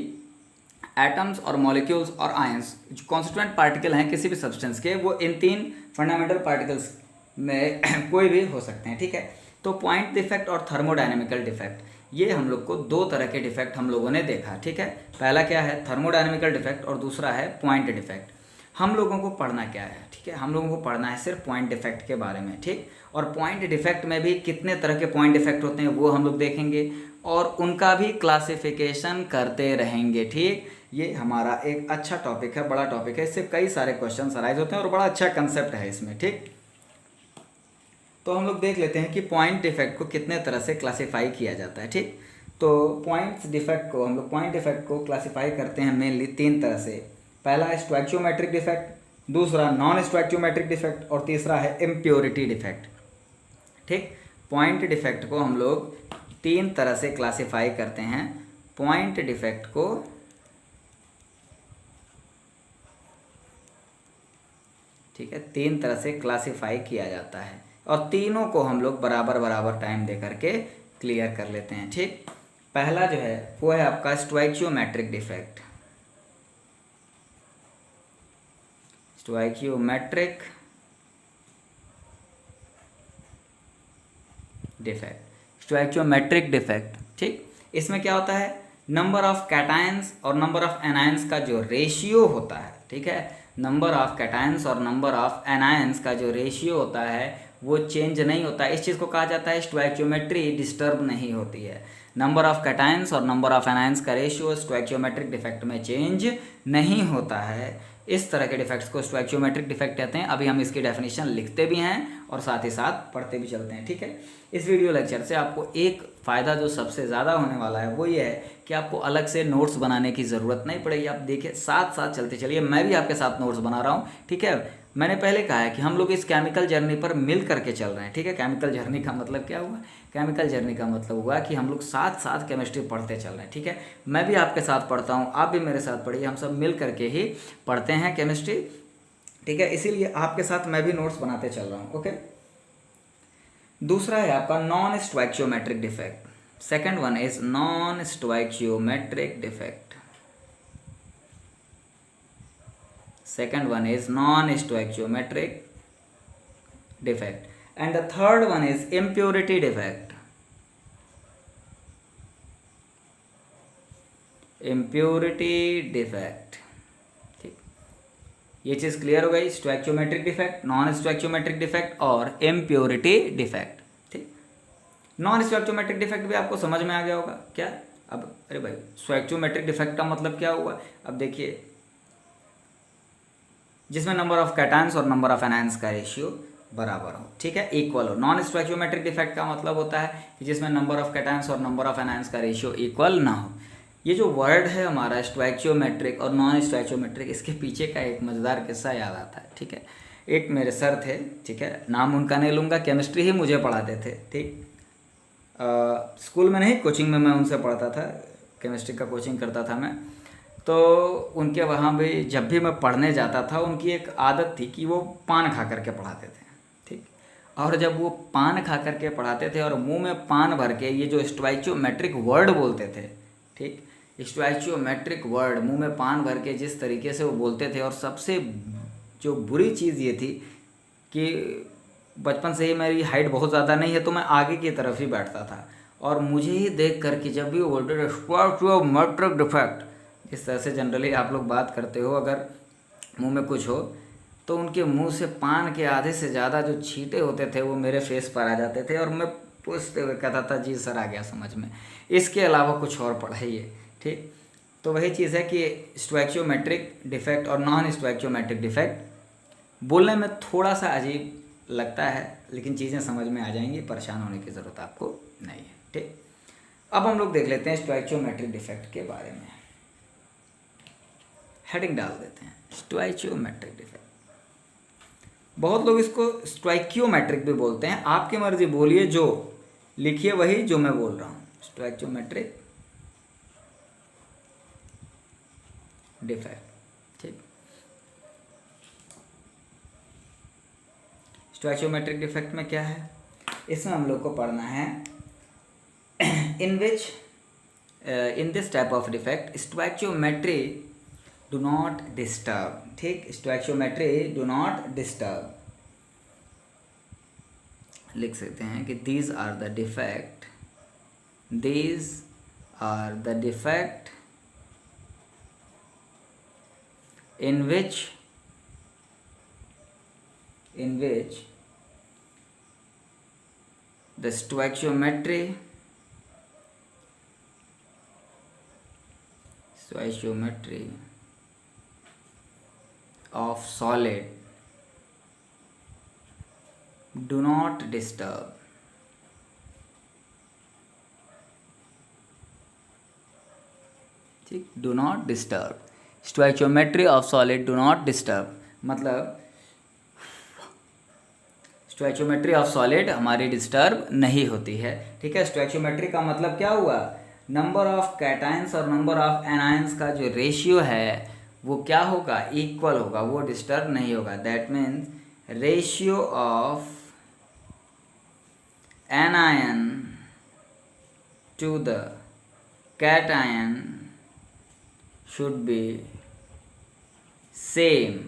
atoms और molecules और ions. जो constituent particle हैं किसी भी सब्सटेंस के, वो इन तीन फंडामेंटल पार्टिकल्स में कोई भी हो सकते हैं. ठीक है, तो पॉइंट डिफेक्ट और थर्मोडायनेमिकल डिफेक्ट, ये हम लोग को दो तरह के डिफेक्ट हम लोगों ने देखा. ठीक है, पहला क्या है? थर्मोडायनेमिकल डिफेक्ट और दूसरा है पॉइंट डिफेक्ट. हम लोगों को पढ़ना क्या है? ठीक है, हम लोगों को पढ़ना है सिर्फ पॉइंट डिफेक्ट के बारे में. ठीक, और पॉइंट डिफेक्ट में भी कितने तरह के पॉइंट डिफेक्ट होते हैं वो हम लोग देखेंगे और उनका भी क्लासिफिकेशन करते रहेंगे. ठीक, ये हमारा एक अच्छा टॉपिक है, बड़ा टॉपिक है, इससे कई सारे क्वेश्चन अराइज होते हैं और बड़ा अच्छा कंसेप्ट है इसमें. ठीक, तो हम लोग देख लेते हैं कि पॉइंट डिफेक्ट को कितने तरह से क्लासिफाई किया जाता है. ठीक, तो पॉइंट डिफेक्ट को हम लोग क्लासिफाई करते हैं मेनली तीन तरह से. पहला है स्टोइचियोमेट्रिक डिफेक्ट, दूसरा नॉन स्टोइचियोमेट्रिक डिफेक्ट और तीसरा है इम्प्योरिटी डिफेक्ट. ठीक, पॉइंट डिफेक्ट को हम लोग तीन तरह से क्लासिफाई करते हैं. पॉइंट डिफेक्ट को ठीक है तीन तरह से क्लासिफाई किया जाता है और तीनों को हम लोग बराबर बराबर टाइम दे करके क्लियर कर लेते हैं. ठीक, पहला जो है वो है आपका स्टोइचियोमेट्रिक डिफेक्ट. स्टोइचियोमेट्रिक डिफेक्ट. ठीक, इसमें क्या होता है? नंबर ऑफ कैटायंस और नंबर ऑफ एनायंस का जो रेशियो होता है. ठीक है, नंबर ऑफ कैटायंस और नंबर ऑफ एनायंस का जो रेशियो होता है वो चेंज नहीं होता है. इस चीज़ को कहा जाता है स्टोइचियोमेट्री डिस्टर्ब नहीं होती है. नंबर ऑफ कैटायंस और नंबर ऑफ एनायंस का रेशियो स्टोइचियोमेट्रिक डिफेक्ट में चेंज नहीं होता है. इस तरह के डिफेक्ट्स को स्टोइचियोमेट्रिक डिफेक्ट कहते हैं. अभी हम इसकी डेफिनेशन लिखते भी हैं और साथ ही साथ पढ़ते भी चलते हैं. ठीक है, इस वीडियो लेक्चर से आपको एक फ़ायदा जो सबसे ज़्यादा होने वाला है वो ये है कि आपको अलग से नोट्स बनाने की ज़रूरत नहीं पड़ेगी. आप देखिए, साथ साथ चलते चलिए, मैं भी आपके साथ नोट्स बना रहा हूँ. ठीक है, मैंने पहले कहा है कि हम लोग इस केमिकल जर्नी पर मिल करके चल रहे हैं. ठीक है, केमिकल जर्नी का मतलब क्या हुआ? केमिकल जर्नी का मतलब हुआ कि हम लोग साथ साथ केमिस्ट्री पढ़ते चल रहे हैं. ठीक है, मैं भी आपके साथ पढ़ता हूँ, आप भी मेरे साथ पढ़िए, हम सब मिल करके ही पढ़ते हैं केमिस्ट्री. ठीक है, इसीलिए आपके साथ मैं भी नोट्स बनाते चल रहा हूँ. ओके, दूसरा है आपका non stoichiometric defect. Second one is non stoichiometric defect. Second one is non-stoichiometric defect and the third one is impurity defect. ठीक, ये चीज़ क्लियर हो गई. स्टोइचियोमेट्रिक डिफेक्ट, नॉन स्टोइचियोमेट्रिक डिफेक्ट और इम्प्योरिटी डिफेक्ट. ठीक, नॉन स्टोइचियोमेट्रिक डिफेक्ट भी आपको समझ में आ गया होगा क्या? अब अरे भाई, स्टोइचियोमेट्रिक डिफेक्ट का मतलब क्या हुआ? अब देखिए, जिसमें नंबर ऑफ कैटायंस और नंबर ऑफ एनायंस का रेशियो बराबर हो. ठीक है, इक्वल हो. नॉन स्टोइचियोमेट्रिक डिफेक्ट का मतलब होता है कि जिसमें नंबर ऑफ कैटायंस और नंबर ऑफ एनायंस का रेशियो इक्वल ना हो. ये जो वर्ड है हमारा स्टोइचियोमेट्रिक और नॉन स्टोइचियोमेट्रिक, इसके पीछे का एक मज़ेदार किस्सा याद आता है. ठीक है, एक मेरे सर थे. ठीक है, नाम उनका नहीं लूँगा, केमिस्ट्री ही मुझे पढ़ाते थे. ठीक, स्कूल में नहीं, कोचिंग में मैं उनसे पढ़ता था, केमिस्ट्री का कोचिंग करता था मैं. तो उनके वहाँ भी जब भी मैं पढ़ने जाता था, उनकी एक आदत थी कि वो पान खा करके पढ़ाते थे. ठीक, और जब वो पान खा करके पढ़ाते थे और मुंह में पान भर के ये जो स्टोइचियोमेट्रिक वर्ड बोलते थे. ठीक, स्टोइचियोमेट्रिक वर्ड मुंह में पान भर के जिस तरीके से वो बोलते थे, और सबसे जो बुरी चीज़ ये थी कि बचपन से ही मेरी हाइट बहुत ज़्यादा नहीं है, तो मैं आगे की तरफ ही बैठता था और मुझे ही देख करके जब भी वो बोलते थे स्टोइचियोमेट्रिक डिफेक्ट, इस तरह से जनरली आप लोग बात करते हो, अगर मुंह में कुछ हो तो उनके मुंह से पान के आधे से ज़्यादा जो छींटे होते थे वो मेरे फेस पर आ जाते थे और मैं पूछते हुए कहता था जी सर आ गया समझ में, इसके अलावा कुछ और पढ़ाइए। ठीक, तो वही चीज़ है कि स्टोइचियोमेट्रिक डिफेक्ट और नॉन स्टोइचियोमेट्रिक डिफेक्ट बोलने में थोड़ा सा अजीब लगता है, लेकिन चीज़ें समझ में आ जाएंगी, परेशान होने की ज़रूरत आपको नहीं है। ठीक, अब हम लोग देख लेते हैं स्टोइचियोमेट्रिक डिफेक्ट के बारे में। हेडिंग डाल देते हैं स्टोइचियोमेट्रिक डिफेक्ट। बहुत लोग इसको स्टोइकियोमेट्रिक भी बोलते हैं, आपकी मर्जी, बोलिए जो लिखिए वही जो मैं बोल रहा हूँ, स्टोइचियोमेट्रिक डिफेक्ट। ठीक, स्टोइचियोमेट्रिक डिफेक्ट में क्या है, इसमें हम लोग को पढ़ना है in which in this type of defect stoichiometry do not disturb. ठीक, स्टोइचियोमेट्री डू नॉट डिस्टर्ब, लिख सकते हैं कि these are the defect in which the stoichiometry of solid do not disturb। ठीक, do not disturb, stoichiometry of solid do not disturb, मतलब stoichiometry of solid हमारी disturb नहीं होती है। ठीक है, स्टोइचियोमेट्री का मतलब क्या हुआ, नंबर ऑफ कैटायंस और नंबर ऑफ एनायंस का जो रेशियो है वो क्या होगा, इक्वल होगा, वो डिस्टर्ब नहीं होगा। That means ratio of anion to the cation should be same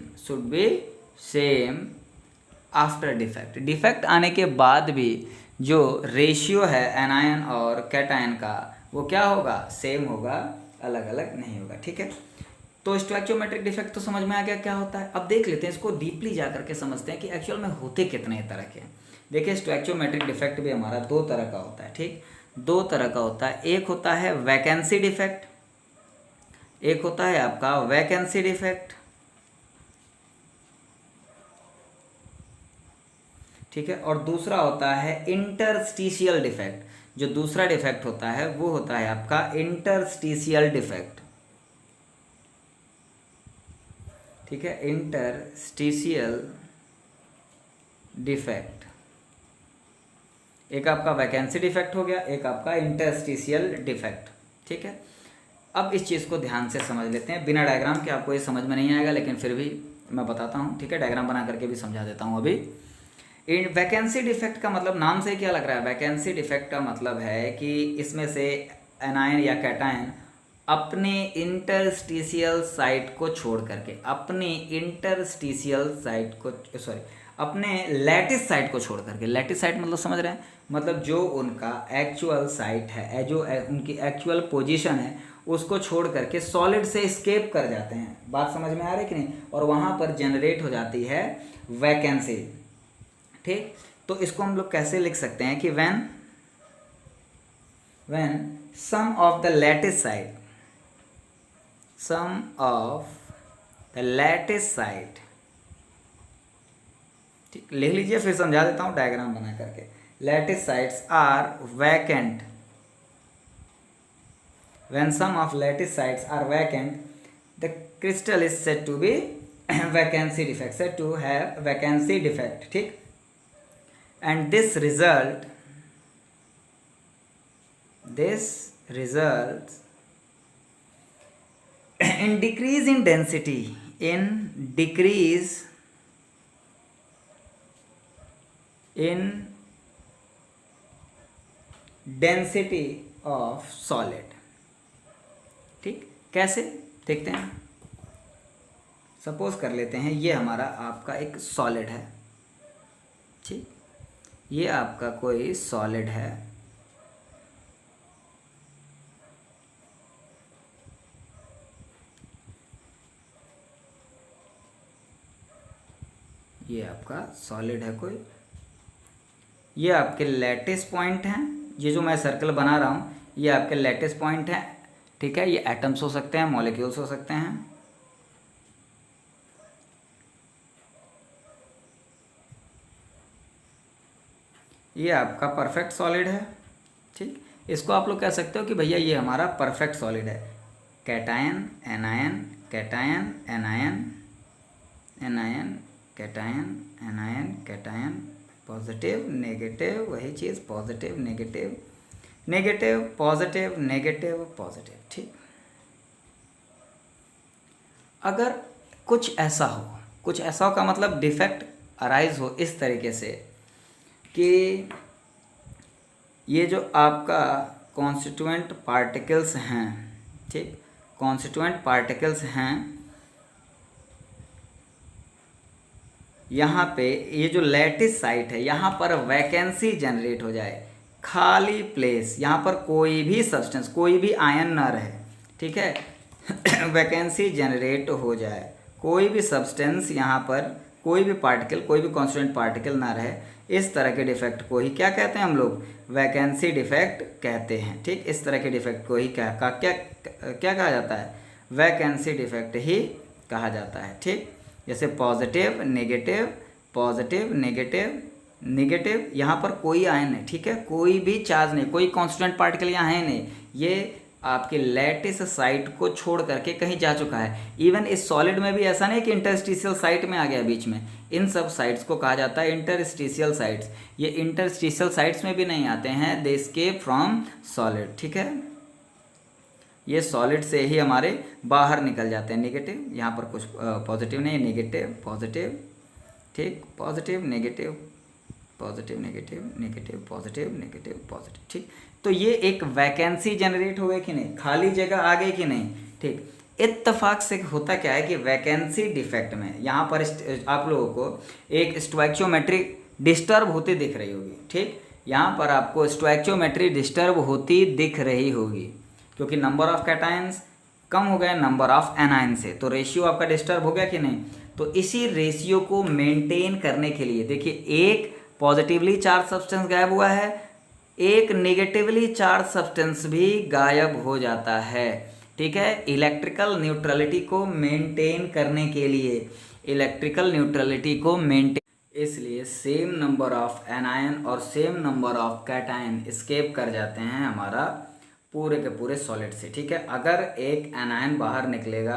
after defect। Defect आने के बाद भी जो रेशियो है एनायन और कैटायन का वो क्या होगा, सेम होगा, अलग अलग नहीं होगा। ठीक है, तो स्टोइचियोमेट्रिक डिफेक्ट तो समझ में आ गया क्या होता है। अब देख लेते हैं इसको डीपली जा करके समझते हैं कि एक्चुअल में होते कितने तरह के हैं। देखिए स्टोइचियोमेट्रिक डिफेक्ट भी हमारा दो तरह का होता है। ठीक, दो तरह का होता है, एक होता है वैकेंसी डिफेक्ट, एक होता है आपका वैकेंसी डिफेक्ट। ठीक है, और दूसरा होता है इंटरस्टिशियल डिफेक्ट। जो दूसरा डिफेक्ट होता है वो होता है आपका इंटरस्टिशियल डिफेक्ट। ठीक है, इंटरस्टिशियल डिफेक्ट, एक आपका वैकेंसी डिफेक्ट हो गया, एक आपका इंटरस्टिशियल डिफेक्ट। ठीक है, अब इस चीज़ को ध्यान से समझ लेते हैं, बिना डायग्राम के आपको ये समझ में नहीं आएगा, लेकिन फिर भी मैं बताता हूँ। ठीक है, डायग्राम बना करके भी समझा देता हूँ अभी। वैकेंसी डिफेक्ट का मतलब नाम से क्या लग रहा है, वैकेंसी डिफेक्ट का मतलब है कि इसमें से एनायन या कैटायन अपने इंटरस्टिशियल साइट को छोड़ करके, अपने लैटिस साइट को छोड़ करके, लैटिस साइट मतलब समझ रहे हैं, मतलब जो उनका एक्चुअल साइट है, जो उनकी एक्चुअल पोजीशन है, उसको छोड़ करके सॉलिड से एस्केप कर जाते हैं। बात समझ में आ रही है कि नहीं, और वहाँ पर जनरेट हो जाती है वैकेंसी। ठीक, तो इसको हम लोग कैसे लिख सकते हैं कि when some of the lattice site, ठीक, लिख लीजिए, फिर समझा देता हूँ डायग्राम बना करके। Lattice sites are vacant, when some of lattice sites are vacant, the crystal is said to be vacancy defect, said to have vacancy defect। ठीक, and this results in decrease in density, of solid। ठीक, कैसे देखते हैं, suppose कर लेते हैं ये हमारा आपका एक सॉलिड है। ठीक, ये आपका कोई सॉलिड है, ये आपका सॉलिड है कोई, ये आपके लैटिस पॉइंट हैं, ये जो मैं सर्कल बना रहा हूँ ये आपके लैटिस पॉइंट हैं, ठीक है। ये एटम्स हो सकते हैं, मॉलिक्यूल्स हो सकते हैं। ये आपका परफेक्ट सॉलिड है, ठीक। इसको आप लोग कह सकते हो कि भैया ये हमारा परफेक्ट सॉलिड है। Cation anion, cation anion, anion cation, anion cation, positive negative, वही चीज़, positive negative, negative positive, negative positive, ठीक। अगर कुछ ऐसा हो, कुछ ऐसा हो का मतलब डिफेक्ट अराइज हो इस तरीके से कि ये जो आपका कॉन्स्टिट्यूएंट पार्टिकल्स हैं, ठीक, कॉन्स्टिट्यूएंट पार्टिकल्स हैं, यहाँ पे ये जो लैटिस साइट है यहाँ पर वैकेंसी जनरेट हो जाए, खाली प्लेस, यहाँ पर कोई भी सब्सटेंस, कोई भी आयन ना रहे, ठीक है। वैकेंसी जनरेट हो जाए, कोई भी सब्सटेंस यहाँ पर, कोई भी पार्टिकल, कोई भी कॉन्स्टिट्यूएंट पार्टिकल ना रहे, इस तरह के डिफेक्ट को ही क्या कहते हैं हम लोग? वैकेंसी डिफेक्ट कहते हैं, ठीक। इस तरह के डिफेक्ट को ही क्या कहा जाता है? वैकेंसी डिफेक्ट ही कहा जाता है, ठीक। जैसे positive negative, positive negative, negative, यहाँ पर कोई आयन नहीं, ठीक है, कोई भी चार्ज नहीं, कोई कॉन्स्टेंट पार्टिकल यहाँ है नहीं, ये आपके लैटिस साइट को छोड़ करके कहीं जा चुका है। इवन इस सॉलिड में भी ऐसा नहीं कि इंटरस्टिशियल साइट में आ गया बीच में, इन सब साइट्स को कहा जाता है इंटरस्टिशियल साइट्स। ये इंटरस्टिशियल साइट्स में भी नहीं आते हैं, दे एस्केप फ्रॉम सॉलिड, ठीक है। ये सॉलिड से ही हमारे बाहर निकल जाते हैं। नेगेटिव, यहाँ पर कुछ पॉजिटिव नहीं, नेगेटिव पॉजिटिव, ठीक, positive negative, positive negative, negative positive, negative positive, ठीक। तो ये एक वैकेंसी जनरेट हुए कि नहीं, खाली जगह आ गई कि नहीं, ठीक। इत्तेफाक से होता क्या है कि वैकेंसी डिफेक्ट में यहाँ पर आप लोगों को एक स्टोइकियोमेट्री डिस्टर्ब होती दिख रही होगी, ठीक। यहाँ पर आपको स्टोइकियोमेट्री डिस्टर्ब होती दिख रही होगी क्योंकि नंबर ऑफ कैटायंस कम हो गया नंबर ऑफ एनायन से, तो रेशियो आपका डिस्टर्ब हो गया कि नहीं। तो इसी रेशियो को मेंटेन करने के लिए देखिए, एक पॉजिटिवली चार्ज सब्सटेंस गायब हुआ है, एक नेगेटिवली चार्ज सब्सटेंस भी गायब हो जाता है, ठीक है। इलेक्ट्रिकल न्यूट्रलिटी को मेंटेन करने के लिए, इलेक्ट्रिकल न्यूट्रलिटी को मेंटेन, इसलिए सेम नंबर ऑफ एनायन और same number of cation escape कर जाते हैं हमारा पूरे के पूरे सॉलिड से, ठीक है। अगर एक एनायन बाहर निकलेगा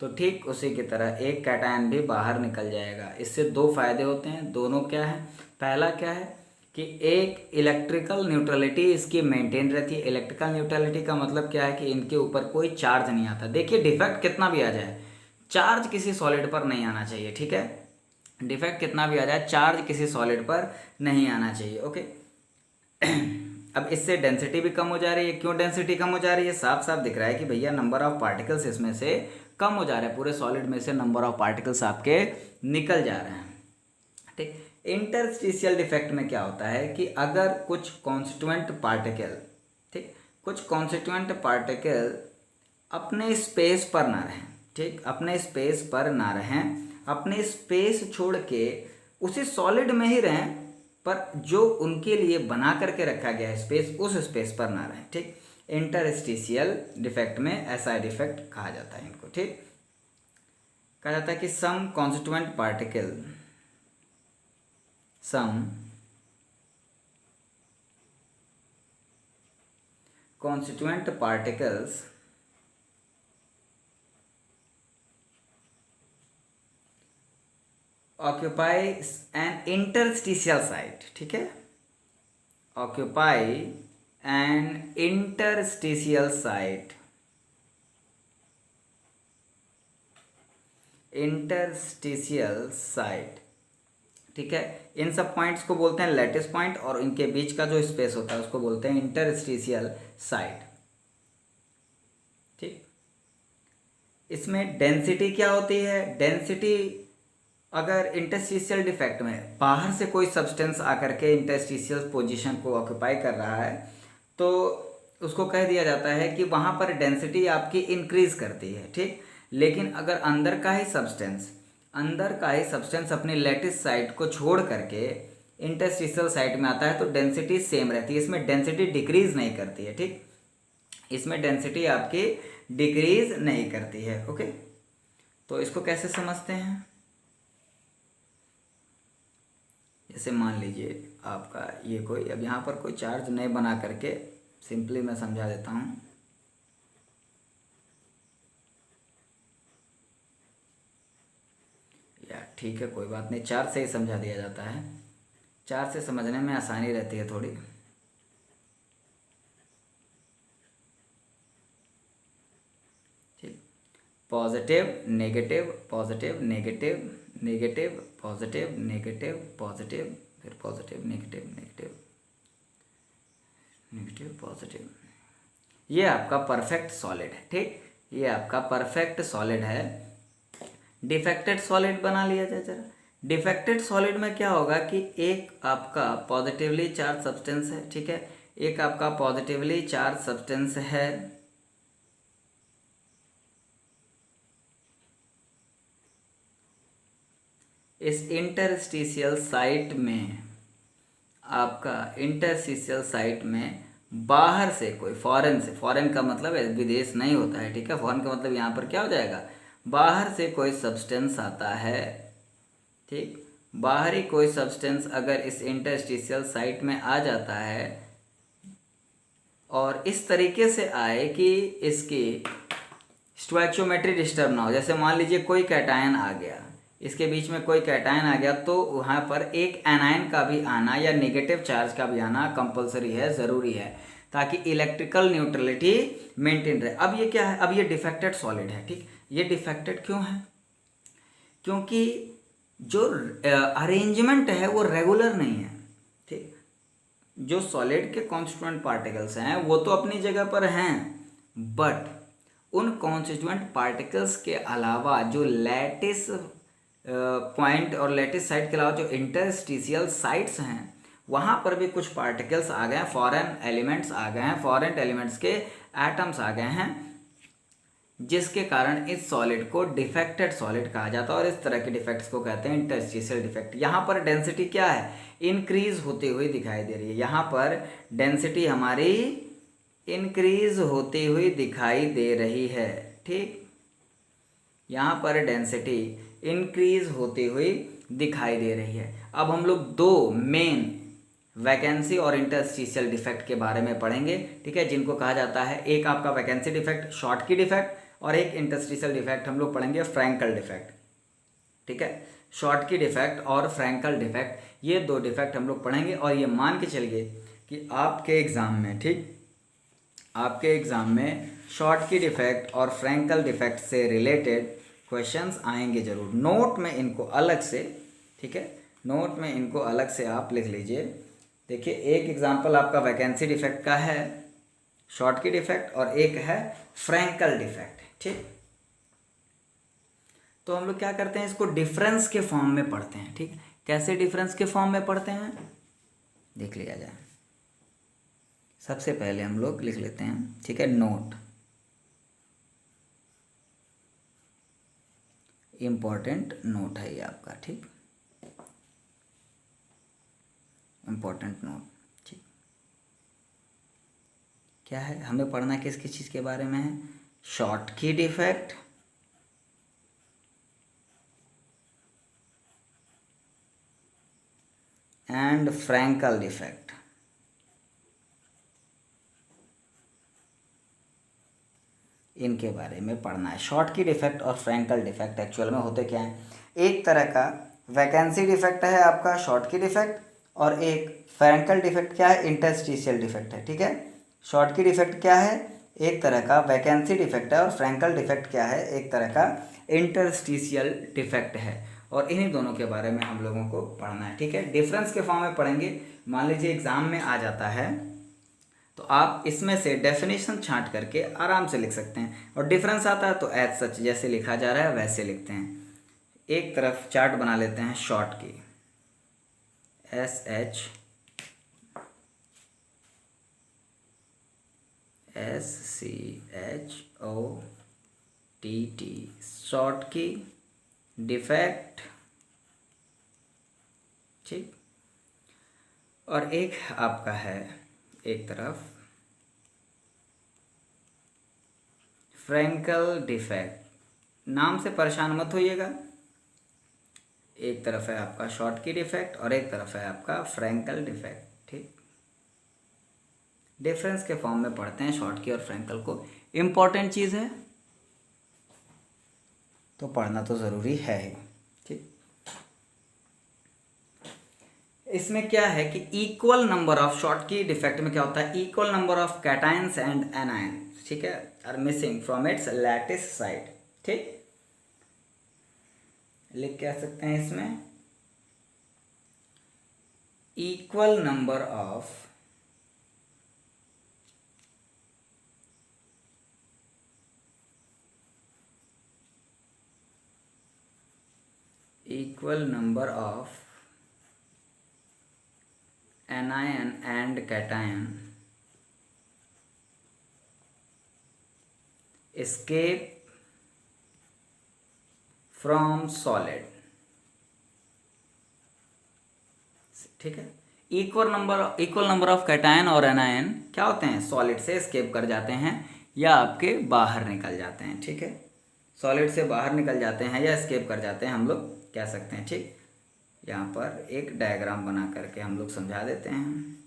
तो ठीक उसी की तरह एक कैटायन भी बाहर निकल जाएगा। इससे दो फायदे होते हैं, दोनों क्या है? पहला क्या है कि एक इलेक्ट्रिकल न्यूट्रलिटी इसकी मेंटेन रहती है। इलेक्ट्रिकल न्यूट्रलिटी का मतलब क्या है कि इनके ऊपर कोई चार्ज नहीं आता। देखिए डिफेक्ट कितना भी आ जाए, चार्ज किसी सॉलिड पर नहीं आना चाहिए, ठीक है। डिफेक्ट कितना भी आ जाए, चार्ज किसी सॉलिड पर नहीं आना चाहिए, ओके। अब इससे डेंसिटी भी कम हो जा रही है। क्यों डेंसिटी कम हो जा रही है? साफ साफ दिख रहा है कि भैया नंबर ऑफ पार्टिकल्स इसमें से कम हो जा रहे हैं, पूरे सॉलिड में से नंबर ऑफ पार्टिकल्स आपके निकल जा रहे हैं, ठीक। इंटरस्टिशियल डिफेक्ट में क्या होता है कि अगर कुछ कॉन्स्टिट्यूएंट पार्टिकल, ठीक, कुछ कॉन्स्टिट्यूएंट पार्टिकल अपने स्पेस पर ना रहें, ठीक, अपने स्पेस पर ना रहें, अपने स्पेस छोड़ के उसी सॉलिड में ही रहें, पर जो उनके लिए बना करके रखा गया है स्पेस, उस स्पेस पर ना रहें, ठीक। इंटरस्टिशियल डिफेक्ट में ऐसा डिफेक्ट कहा जाता है इनको, ठीक। कहा जाता है कि सम constituent particle, some constituent particles occupy an interstitial site, ठीक है, occupy an interstitial site, interstitial site, ठीक है। इन सब पॉइंट्स को बोलते हैं लैटिस पॉइंट और इनके बीच का जो स्पेस होता है उसको बोलते हैं इंटरस्टिशियल साइट, ठीक। इसमें डेंसिटी क्या होती है? डेंसिटी अगर इंटरस्टिशियल डिफेक्ट में बाहर से कोई सब्सटेंस आकर के इंटरस्टिशियल पोजीशन को ऑक्यूपाई कर रहा है तो उसको कह दिया जाता है कि वहाँ पर डेंसिटी आपकी इंक्रीज करती है, ठीक। लेकिन अगर अंदर का ही सब्सटेंस अपनी लैटिस साइट को छोड़ करके इंटरस्टिशियल साइट में आता है तो डेंसिटी सेम रहती है, इसमें डेंसिटी डिक्रीज नहीं करती है। ठीक, इसमें डेंसिटी आपकी डिक्रीज नहीं करती है। ओके, तो इसको कैसे समझते हैं? जैसे मान लीजिए आपका ये कोई, अब यहाँ पर कोई चार्ज नहीं बना करके सिंपली मैं समझा देता हूँ। या ठीक है, कोई बात नहीं, चार्ज से ही समझा दिया जाता है, चार्ज से समझने में आसानी रहती है थोड़ी। ठीक, positive negative, positive negative, negative positive, negative positive, फिर positive negative, negative negative positive. ये आपका परफेक्ट सॉलिड है। ठीक, ये आपका परफेक्ट सॉलिड है। डिफेक्टेड सॉलिड बना लिया जाए जरा। डिफेक्टेड सॉलिड में क्या होगा कि एक आपका पॉजिटिवली चार्ज सब्सटेंस है, ठीक है, एक आपका पॉजिटिवली चार्ज सब्सटेंस है, इस इंटरस्टिशियल साइट में, आपका इंटरस्टिशियल साइट में बाहर से कोई फॉरेन से, फॉरेन का मतलब है विदेश नहीं होता है, ठीक है, फॉरेन का मतलब यहाँ पर क्या हो जाएगा, बाहर से कोई सब्सटेंस आता है। ठीक, बाहरी कोई सब्सटेंस अगर इस इंटरस्टिशियल साइट में आ जाता है और इस तरीके से आए कि इसकी स्टोइकियोमेट्री डिस्टर्ब ना हो, जैसे मान लीजिए कोई कैटायन आ गया, इसके बीच में कोई कैटायन आ गया तो वहाँ पर एक एनायन का भी आना या नेगेटिव चार्ज का भी आना कंपलसरी है, ज़रूरी है, ताकि इलेक्ट्रिकल न्यूट्रलिटी मेंटेन रहे। अब ये क्या है, अब ये डिफेक्टेड सॉलिड है। ठीक, ये डिफेक्टेड क्यों है? क्योंकि जो अरेंजमेंट है वो रेगुलर नहीं है। ठीक, जो सॉलिड के कॉन्स्टिट्यूएंट पार्टिकल्स हैं वो तो अपनी जगह पर हैं, बट उन कॉन्स्टिट्यूएंट पार्टिकल्स के अलावा जो लैटिस पॉइंट और लैटिस साइट के अलावा जो इंटरस्टिशियल साइट्स हैं वहाँ पर भी कुछ पार्टिकल्स आ गए हैं, फॉरेन एलिमेंट्स आ गए हैं, फॉरेन एलिमेंट्स के एटम्स आ गए हैं, जिसके कारण इस सॉलिड को डिफेक्टेड सॉलिड कहा जाता है और इस तरह के डिफेक्ट्स को कहते हैं इंटरस्टिशियल डिफेक्ट। यहाँ पर डेंसिटी क्या है, इंक्रीज होती हुई दिखाई दे रही है, यहाँ पर डेंसिटी हमारी इंक्रीज होती हुई दिखाई दे रही है। ठीक, यहाँ पर डेंसिटी इंक्रीज होती हुई दिखाई दे रही है। अब हम लोग दो मेन वैकेंसी और इंटरस्टिशियल डिफेक्ट के बारे में पढ़ेंगे, ठीक है, जिनको कहा जाता है, एक आपका वैकेंसी डिफेक्ट, शॉर्ट की डिफेक्ट, और एक इंटरस्टिशियल डिफेक्ट हम लोग पढ़ेंगे फ्रैंकल डिफेक्ट। ठीक है, शॉर्ट की डिफेक्ट और फ्रैंकल डिफेक्ट, ये दो डिफेक्ट हम लोग पढ़ेंगे। और ये मान के चलिए कि आपके एग्ज़ाम में, ठीक, आपके एग्ज़ाम में शॉर्ट की डिफेक्ट और फ्रैंकल डिफेक्ट से रिलेटेड क्वेश्चंस आएंगे ज़रूर। नोट में इनको अलग से, ठीक है, नोट में इनको अलग से आप लिख लीजिए। देखिए, एक एग्जांपल आपका वैकेंसी डिफेक्ट का है, शॉर्ट की डिफेक्ट, और एक है फ्रैंकल डिफेक्ट। ठीक, तो हम लोग क्या करते हैं, इसको डिफरेंस के फॉर्म में पढ़ते हैं। ठीक, कैसे डिफरेंस के फॉर्म में पढ़ते हैं देख लिया जाए। सबसे पहले हम लोग लिख लेते हैं, ठीक है, नोट, इम्पॉर्टेंट नोट है ये आपका। ठीक, इम्पॉर्टेंट नोट। ठीक, क्या है, हमें पढ़ना किस किस चीज़ के बारे में है, शॉर्ट की डिफेक्ट, एंड फ्रैंकल डिफेक्ट। इनके बारे में पढ़ना है। शॉर्ट की डिफेक्ट और फ्रैंकल डिफेक्ट एक्चुअल में होते क्या हैं, एक तरह का वैकेंसी डिफेक्ट है आपका शॉर्ट की डिफेक्ट, और एक फ्रैंकल डिफेक्ट क्या है, इंटरस्टिशियल डिफेक्ट है। ठीक है, शॉर्ट की डिफेक्ट क्या है, एक तरह का वैकेंसी डिफेक्ट है, और फ्रैंकल डिफेक्ट क्या है, एक तरह का इंटरस्टिशियल डिफेक्ट है, और इन्हीं दोनों के बारे में हम लोगों को पढ़ना है। ठीक है, डिफरेंस के फॉर्म में पढ़ेंगे। मान लीजिए एग्जाम में आ जाता है तो आप इसमें से डेफिनेशन छांट करके आराम से लिख सकते हैं, और डिफरेंस आता है तो एज सच जैसे लिखा जा रहा है वैसे लिखते हैं। एक तरफ चार्ट बना लेते हैं शॉर्ट की, SHORT, शॉर्ट की डिफेक्ट। ठीक, और एक आपका है एक तरफ फ्रैंकल डिफेक्ट। नाम से परेशान मत होइएगा, एक तरफ है आपका शॉर्टकी डिफेक्ट और एक तरफ है आपका फ्रैंकल डिफेक्ट। ठीक, डिफरेंस के फॉर्म में पढ़ते हैं शॉर्टकी और फ्रैंकल को। इम्पॉर्टेंट चीज़ है तो पढ़ना तो ज़रूरी है ही। ठीक, इसमें क्या है कि equal number of Schottky defect में क्या होता है, equal number of cations and anions, ठीक है, are missing from its lattice site. ठीक, लिख क्या सकते हैं इसमें, equal number of anion and cation escape from solid। ठीक है, इक्वल नंबर ऑफ कैटायन और एनायन क्या होते हैं, सॉलिड से एस्केप कर जाते हैं या आपके बाहर निकल जाते हैं। ठीक है, सॉलिड से बाहर निकल जाते हैं या एस्केप कर जाते हैं, हम लोग कह सकते हैं। ठीक, यहाँ पर एक डायग्राम बना करके हम लोग समझा देते हैं।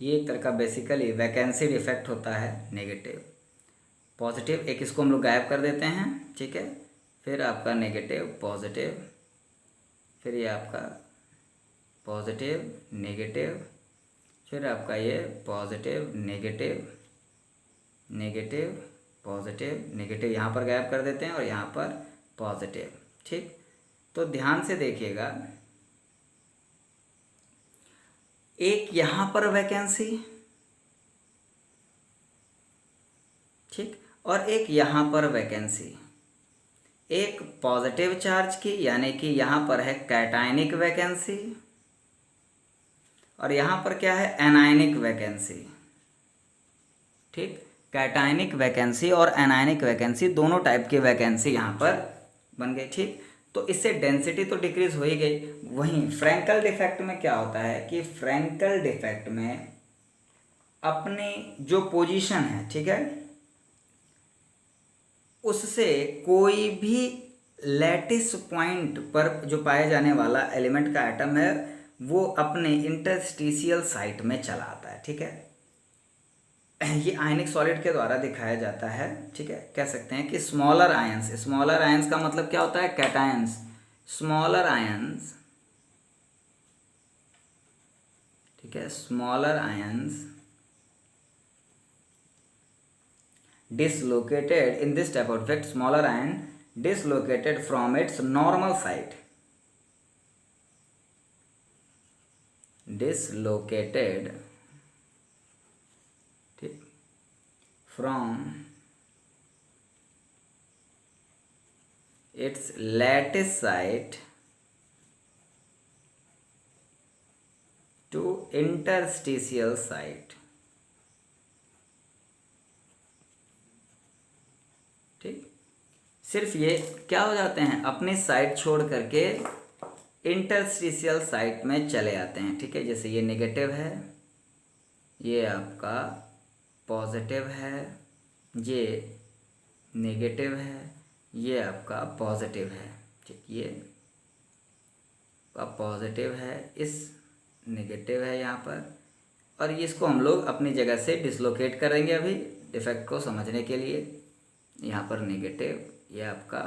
ये एक तरह का बेसिकली वैकेंसी डिफेक्ट होता है, नेगेटिव पॉजिटिव। एक इसको हम लोग गायब कर देते हैं। ठीक है, फिर आपका नेगेटिव पॉजिटिव, फिर ये आपका पॉजिटिव नेगेटिव, फिर आपका ये positive negative negative positive negative, यहाँ पर गायब कर देते हैं और यहाँ पर पॉजिटिव। ठीक, तो ध्यान से देखिएगा, एक यहाँ पर वैकेंसी, ठीक, और एक यहाँ पर वैकेंसी, एक पॉजिटिव चार्ज की यानी कि यहाँ पर है कैटायनिक वैकेंसी और यहाँ पर क्या है, एनायनिक वैकेंसी। ठीक, कैटायनिक वैकेंसी और एनायनिक वैकेंसी दोनों टाइप की वैकेंसी यहाँ पर बन गई। ठीक, तो इससे डेंसिटी तो डिक्रीज हो ही गई। वहीं फ्रैंकल डिफेक्ट में क्या होता है कि फ्रैंकल डिफेक्ट में अपनी जो पोजीशन है, ठीक है, उससे कोई भी लैटिस पॉइंट पर जो पाए जाने वाला एलिमेंट का एटम है वो अपने इंटरस्टिशियल साइट में चला आता है। ठीक है, ये आयनिक सॉलिड के द्वारा दिखाया जाता है। ठीक है, कह सकते हैं कि स्मॉलर आयंस का मतलब क्या होता है, कैटायंस। स्मॉलर आयंस, ठीक है, smaller ions dislocated in this type of effect, smaller ion dislocated from its normal site, dislocated from its lattice site to interstitial site। ठीक, सिर्फ ये क्या हो जाते हैं, अपनी साइट छोड़ करके इंटरस्टिशियल साइट में चले आते हैं। ठीक है, जैसे ये नेगेटिव है, ये आपका पॉजिटिव है, ये नेगेटिव है, ये आपका पॉजिटिव है। ठीक, ये आपका पॉजिटिव है, इस नेगेटिव है यहाँ पर, और इसको हम लोग अपनी जगह से डिसलोकेट करेंगे अभी डिफेक्ट को समझने के लिए। यहाँ पर नेगेटिव, ये आपका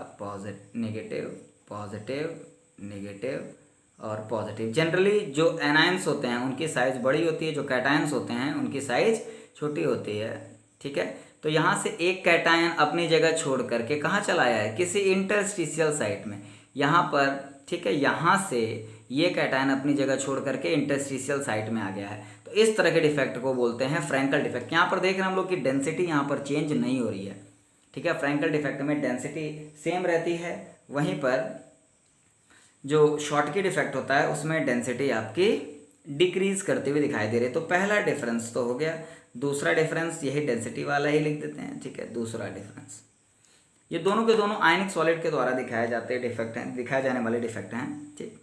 नेगेटिव पॉजिटिव नेगेटिव और पॉजिटिव। जनरली जो एनायंस होते हैं उनकी साइज़ बड़ी होती है, जो कैटायंस होते हैं उनकी साइज़ छोटी होती है। ठीक है, तो यहाँ से एक कैटायन अपनी जगह छोड़ करके कहाँ चला आया है, किसी इंटरस्टिशियल साइट में, यहाँ पर। ठीक है, यहाँ से ये कैटायन अपनी जगह छोड़ करके इंटरस्टिशियल साइट में आ गया है। तो इस तरह के डिफेक्ट को बोलते हैं फ्रैंकल डिफेक्ट। यहाँ पर देख रहे हैं हम लोग कि डेंसिटी यहाँ पर चेंज नहीं हो रही है। ठीक है, फ्रैंकल डिफेक्ट में डेंसिटी सेम रहती है, वहीं पर जो शॉर्टकी डिफेक्ट होता है उसमें डेंसिटी आपकी डिक्रीज करते हुए दिखाई दे रहे। तो पहला डिफरेंस तो हो गया। दूसरा डिफरेंस यही डेंसिटी वाला ही लिख देते हैं, ठीक है। दूसरा डिफरेंस, ये दोनों के दोनों आयनिक सॉलिड के द्वारा दिखाए जाते हैं डिफेक्ट हैं, दिखाए जाने वाले डिफेक्ट हैं, ठीक।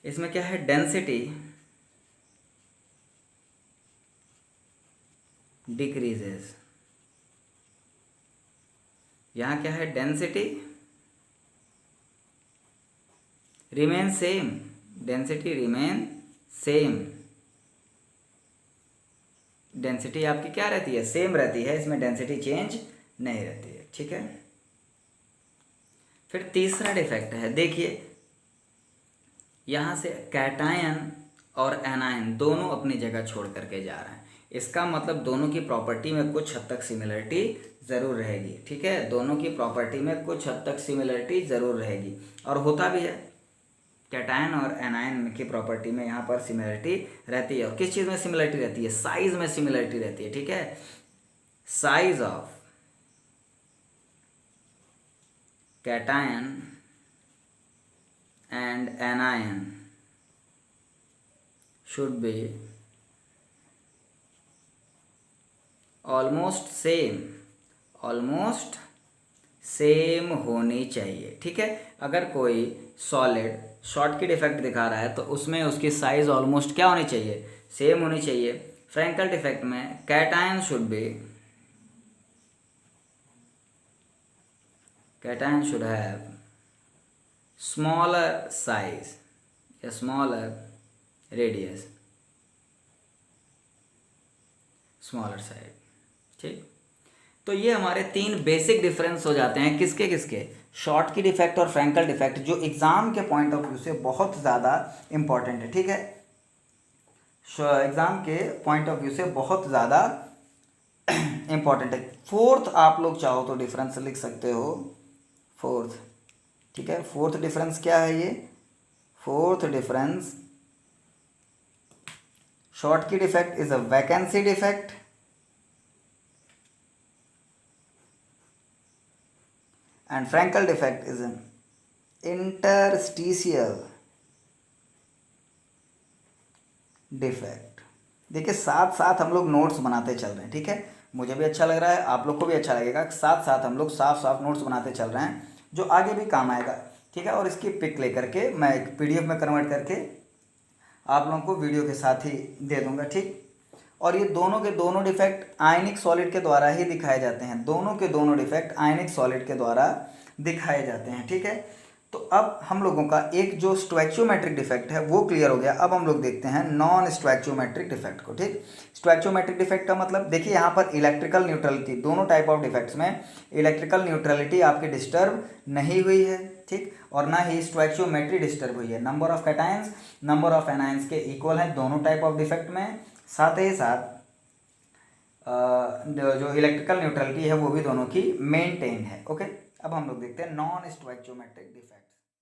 इसमें क्या है, डेंसिटी डिक्रीजेस। यहां क्या है, density remain same, density remain same. Density आपकी क्या रहती है, सेम रहती है, इसमें डेंसिटी चेंज नहीं रहती है, ठीक है। फिर तीसरा डिफेक्ट है, देखिए यहां से कैटायन और एनायन दोनों अपनी जगह छोड़ करके जा रहे हैं। इसका मतलब दोनों की प्रॉपर्टी में कुछ हद तक सिमिलरिटी ज़रूर रहेगी, ठीक है। दोनों की प्रॉपर्टी में कुछ हद तक सिमिलरिटी ज़रूर रहेगी, और होता भी है। कैटायन और एनायन की प्रॉपर्टी में यहाँ पर सिमिलरिटी रहती है। और किस चीज़ में सिमिलरिटी रहती है, साइज में सिमिलरिटी रहती है, ठीक है। Size of cation and anion should be almost same होनी चाहिए, ठीक है। अगर कोई सॉलिड शॉर्ट की डिफेक्ट दिखा रहा है तो उसमें उसकी साइज ऑलमोस्ट क्या होनी चाहिए, सेम होनी चाहिए। फ्रैंकल डिफेक्ट में cation should have smaller size या स्मॉलर रेडियस, स्मॉलर साइज, ठीक। तो ये हमारे तीन बेसिक डिफरेंस हो जाते हैं, किसके, शॉर्ट की डिफेक्ट और फ्रैंकल डिफेक्ट, जो एग्जाम के पॉइंट ऑफ व्यू से बहुत ज़्यादा इंपॉर्टेंट है, ठीक है। एग्जाम के पॉइंट ऑफ व्यू से बहुत ज़्यादा इंपॉर्टेंट है। फोर्थ आप लोग चाहो तो डिफरेंस लिख सकते हो, फोर्थ, ठीक है। फोर्थ डिफरेंस क्या है, ये फोर्थ डिफरेंस, शॉर्ट की defect is a vacancy defect and Frankel defect is an interstitial defect। देखिए साथ साथ हम लोग नोट्स बनाते चल रहे हैं, ठीक है। मुझे भी अच्छा लग रहा है, आप लोग को भी अच्छा लगेगा। साथ साथ हम लोग साफ नोट्स बनाते चल रहे हैं, जो आगे भी काम आएगा, ठीक है। और इसकी पिक लेकर के मैं एक PDF में कन्वर्ट करके आप लोगों को वीडियो के साथ ही दे दूंगा, ठीक। और ये दोनों के दोनों डिफेक्ट आयनिक सॉलिड के द्वारा ही दिखाए जाते हैं, दोनों के दोनों डिफेक्ट आयनिक सॉलिड के द्वारा दिखाए जाते हैं, ठीक है। तो अब हम लोगों का एक जो स्टोइचियोमेट्रिक डिफेक्ट है वो क्लियर हो गया। अब हम लोग देखते हैं नॉन स्टोइचियोमेट्रिक डिफेक्ट को, ठीक। स्टोइचियोमेट्रिक डिफेक्ट का मतलब देखिए यहाँ पर इलेक्ट्रिकल न्यूट्रलिटी, दोनों टाइप ऑफ डिफेक्ट्स में इलेक्ट्रिकल न्यूट्रलिटी आपकी डिस्टर्ब नहीं हुई है, ठीक। और ना ही स्टोइचियोमेट्री डिस्टर्ब हुई है। Number of cations number of anions के इक्वल हैं दोनों टाइप ऑफ डिफेक्ट में। साथ ही साथ जो इलेक्ट्रिकल न्यूट्रलिटी है वो भी दोनों की मेंटेन है, ओके। अब हम लोग देखते हैं नॉन स्टोइचियोमेट्रिक डिफेक्ट्स।